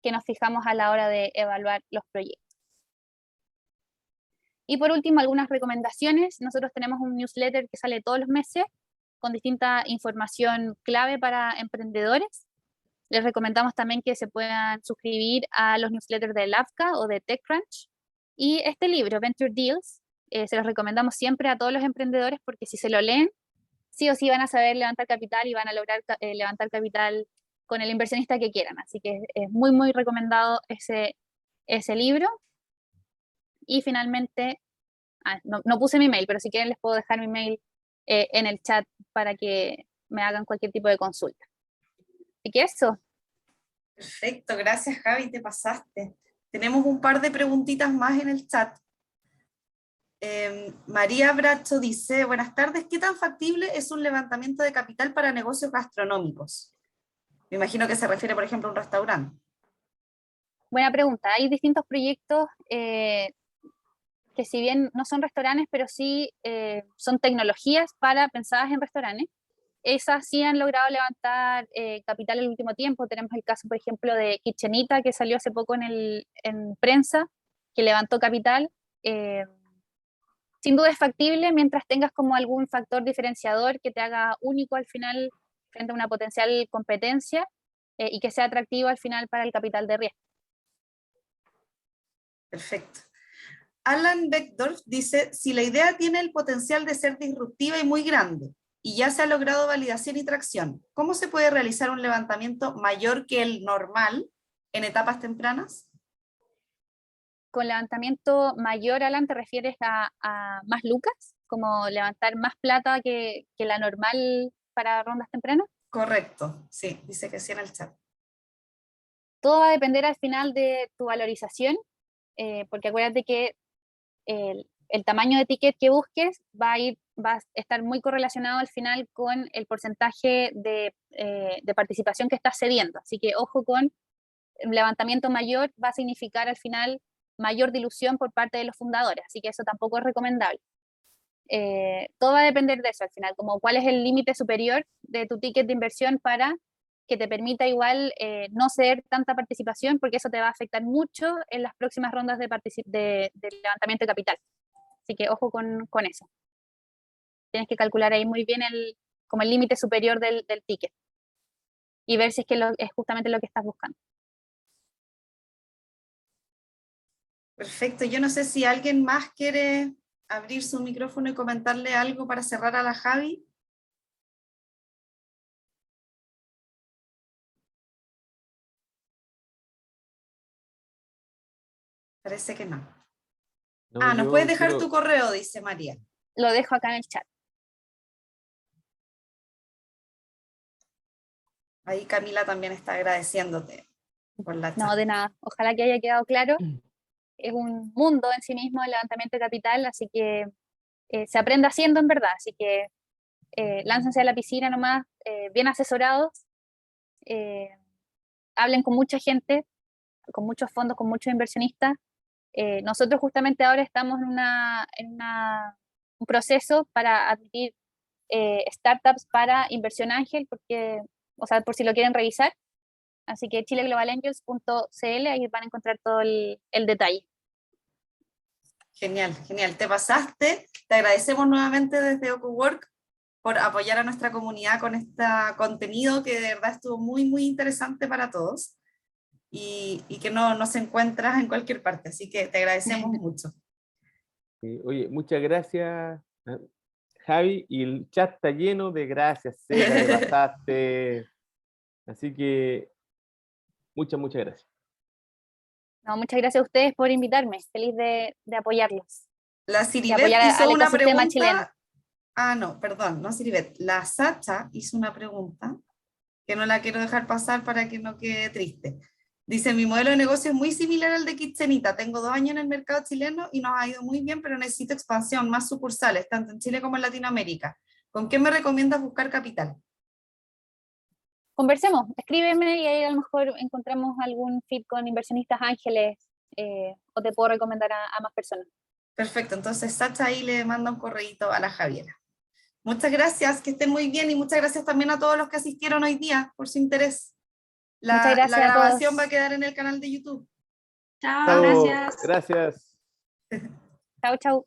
que nos fijamos a la hora de evaluar los proyectos. Y por último, algunas recomendaciones. Nosotros tenemos un newsletter que sale todos los meses con distinta información clave para emprendedores. Les recomendamos también que se puedan suscribir a los newsletters de LAFCA o de TechCrunch. Y este libro, Venture Deals, se los recomendamos siempre a todos los emprendedores, porque si se lo leen, sí o sí van a saber levantar capital y van a lograr levantar capital con el inversionista que quieran. Así que es muy, muy recomendado ese libro. Y finalmente, no puse mi mail, pero si quieren les puedo dejar mi mail en el chat para que me hagan cualquier tipo de consulta. Así que eso. Perfecto, gracias Javi, te pasaste. Tenemos un par de preguntitas más en el chat. María Bracho dice, buenas tardes, ¿qué tan factible es un levantamiento de capital para negocios gastronómicos? Me imagino que se refiere, por ejemplo, a un restaurante. Buena pregunta. Hay distintos proyectos que si bien no son restaurantes, pero sí son tecnologías pensadas en restaurantes. Esas sí han logrado levantar capital en el último tiempo. Tenemos el caso, por ejemplo, de Kitchenita, que salió hace poco en prensa, que levantó capital. Sin duda es factible mientras tengas como algún factor diferenciador que te haga único al final frente a una potencial competencia y que sea atractivo al final para el capital de riesgo. Perfecto. Alan Beckdorf dice, si la idea tiene el potencial de ser disruptiva y muy grande, y ya se ha logrado validación y tracción, ¿cómo se puede realizar un levantamiento mayor que el normal en etapas tempranas? Con levantamiento mayor, Alan, ¿te refieres a más lucas? como levantar más plata que la normal para rondas tempranas. Correcto, sí, dice que sí en el chat. Todo va a depender al final de tu valorización, porque acuérdate que el tamaño de ticket que busques va a estar muy correlacionado al final con el porcentaje de participación que estás cediendo. Así que ojo con un levantamiento mayor, va a significar al final mayor dilución por parte de los fundadores, así que eso tampoco es recomendable. Todo va a depender de eso al final, como cuál es el límite superior de tu ticket de inversión para que te permita igual no ceder tanta participación, porque eso te va a afectar mucho en las próximas rondas de levantamiento de capital. Así que ojo con eso. Tienes que calcular ahí muy bien como el límite superior del ticket y ver si es que es justamente lo que estás buscando. Perfecto, yo no sé si alguien más quiere abrir su micrófono y comentarle algo para cerrar a la Javi. Parece que no. No, Nos yo puedes dejar quiero- tu correo, dice María. Lo dejo acá en el chat. Ahí Camila también está agradeciéndote por la No, charla. de nada. Ojalá que haya quedado claro. Es un mundo en sí mismo el levantamiento de capital, así que se aprende haciendo en verdad. Así que láncense a la piscina nomás, bien asesorados, hablen con mucha gente, con muchos fondos, con muchos inversionistas. Nosotros justamente ahora estamos en un proceso para adquirir startups para inversión ángel, porque, o sea, por si lo quieren revisar. Así que chileglobalangels.cl, ahí van a encontrar todo el detalle. Genial, genial. Te pasaste. Te agradecemos nuevamente desde OcuWork por apoyar a nuestra comunidad con este contenido que de verdad estuvo muy, muy interesante para todos y que no se encuentra en cualquier parte. Así que te agradecemos mucho. Oye, muchas gracias, Javi, y el chat está lleno de gracias, Seca, te pasaste. Así que muchas gracias. No, muchas gracias a ustedes por invitarme. Feliz de apoyarlos. La De Siribet apoyar hizo al una ecosistema pregunta. chileno. No, perdón, no Siribet. La Sacha hizo una pregunta que no la quiero dejar pasar para que no quede triste. Dice, mi modelo de negocio es muy similar al de Kitchenita. Tengo 2 años en el mercado chileno y nos ha ido muy bien, pero necesito expansión, más sucursales, tanto en Chile como en Latinoamérica. ¿Con qué me recomiendas buscar capital? Conversemos, escríbeme y ahí a lo mejor encontramos algún fit con inversionistas ángeles o te puedo recomendar a más personas. Perfecto, entonces Sacha ahí le manda un correíto a la Javiera. Muchas gracias, que estén muy bien y muchas gracias también a todos los que asistieron hoy día por su interés. Muchas gracias la a grabación todos. va a quedar en el canal de YouTube. Chao, Chao, gracias. gracias. Chau, chau.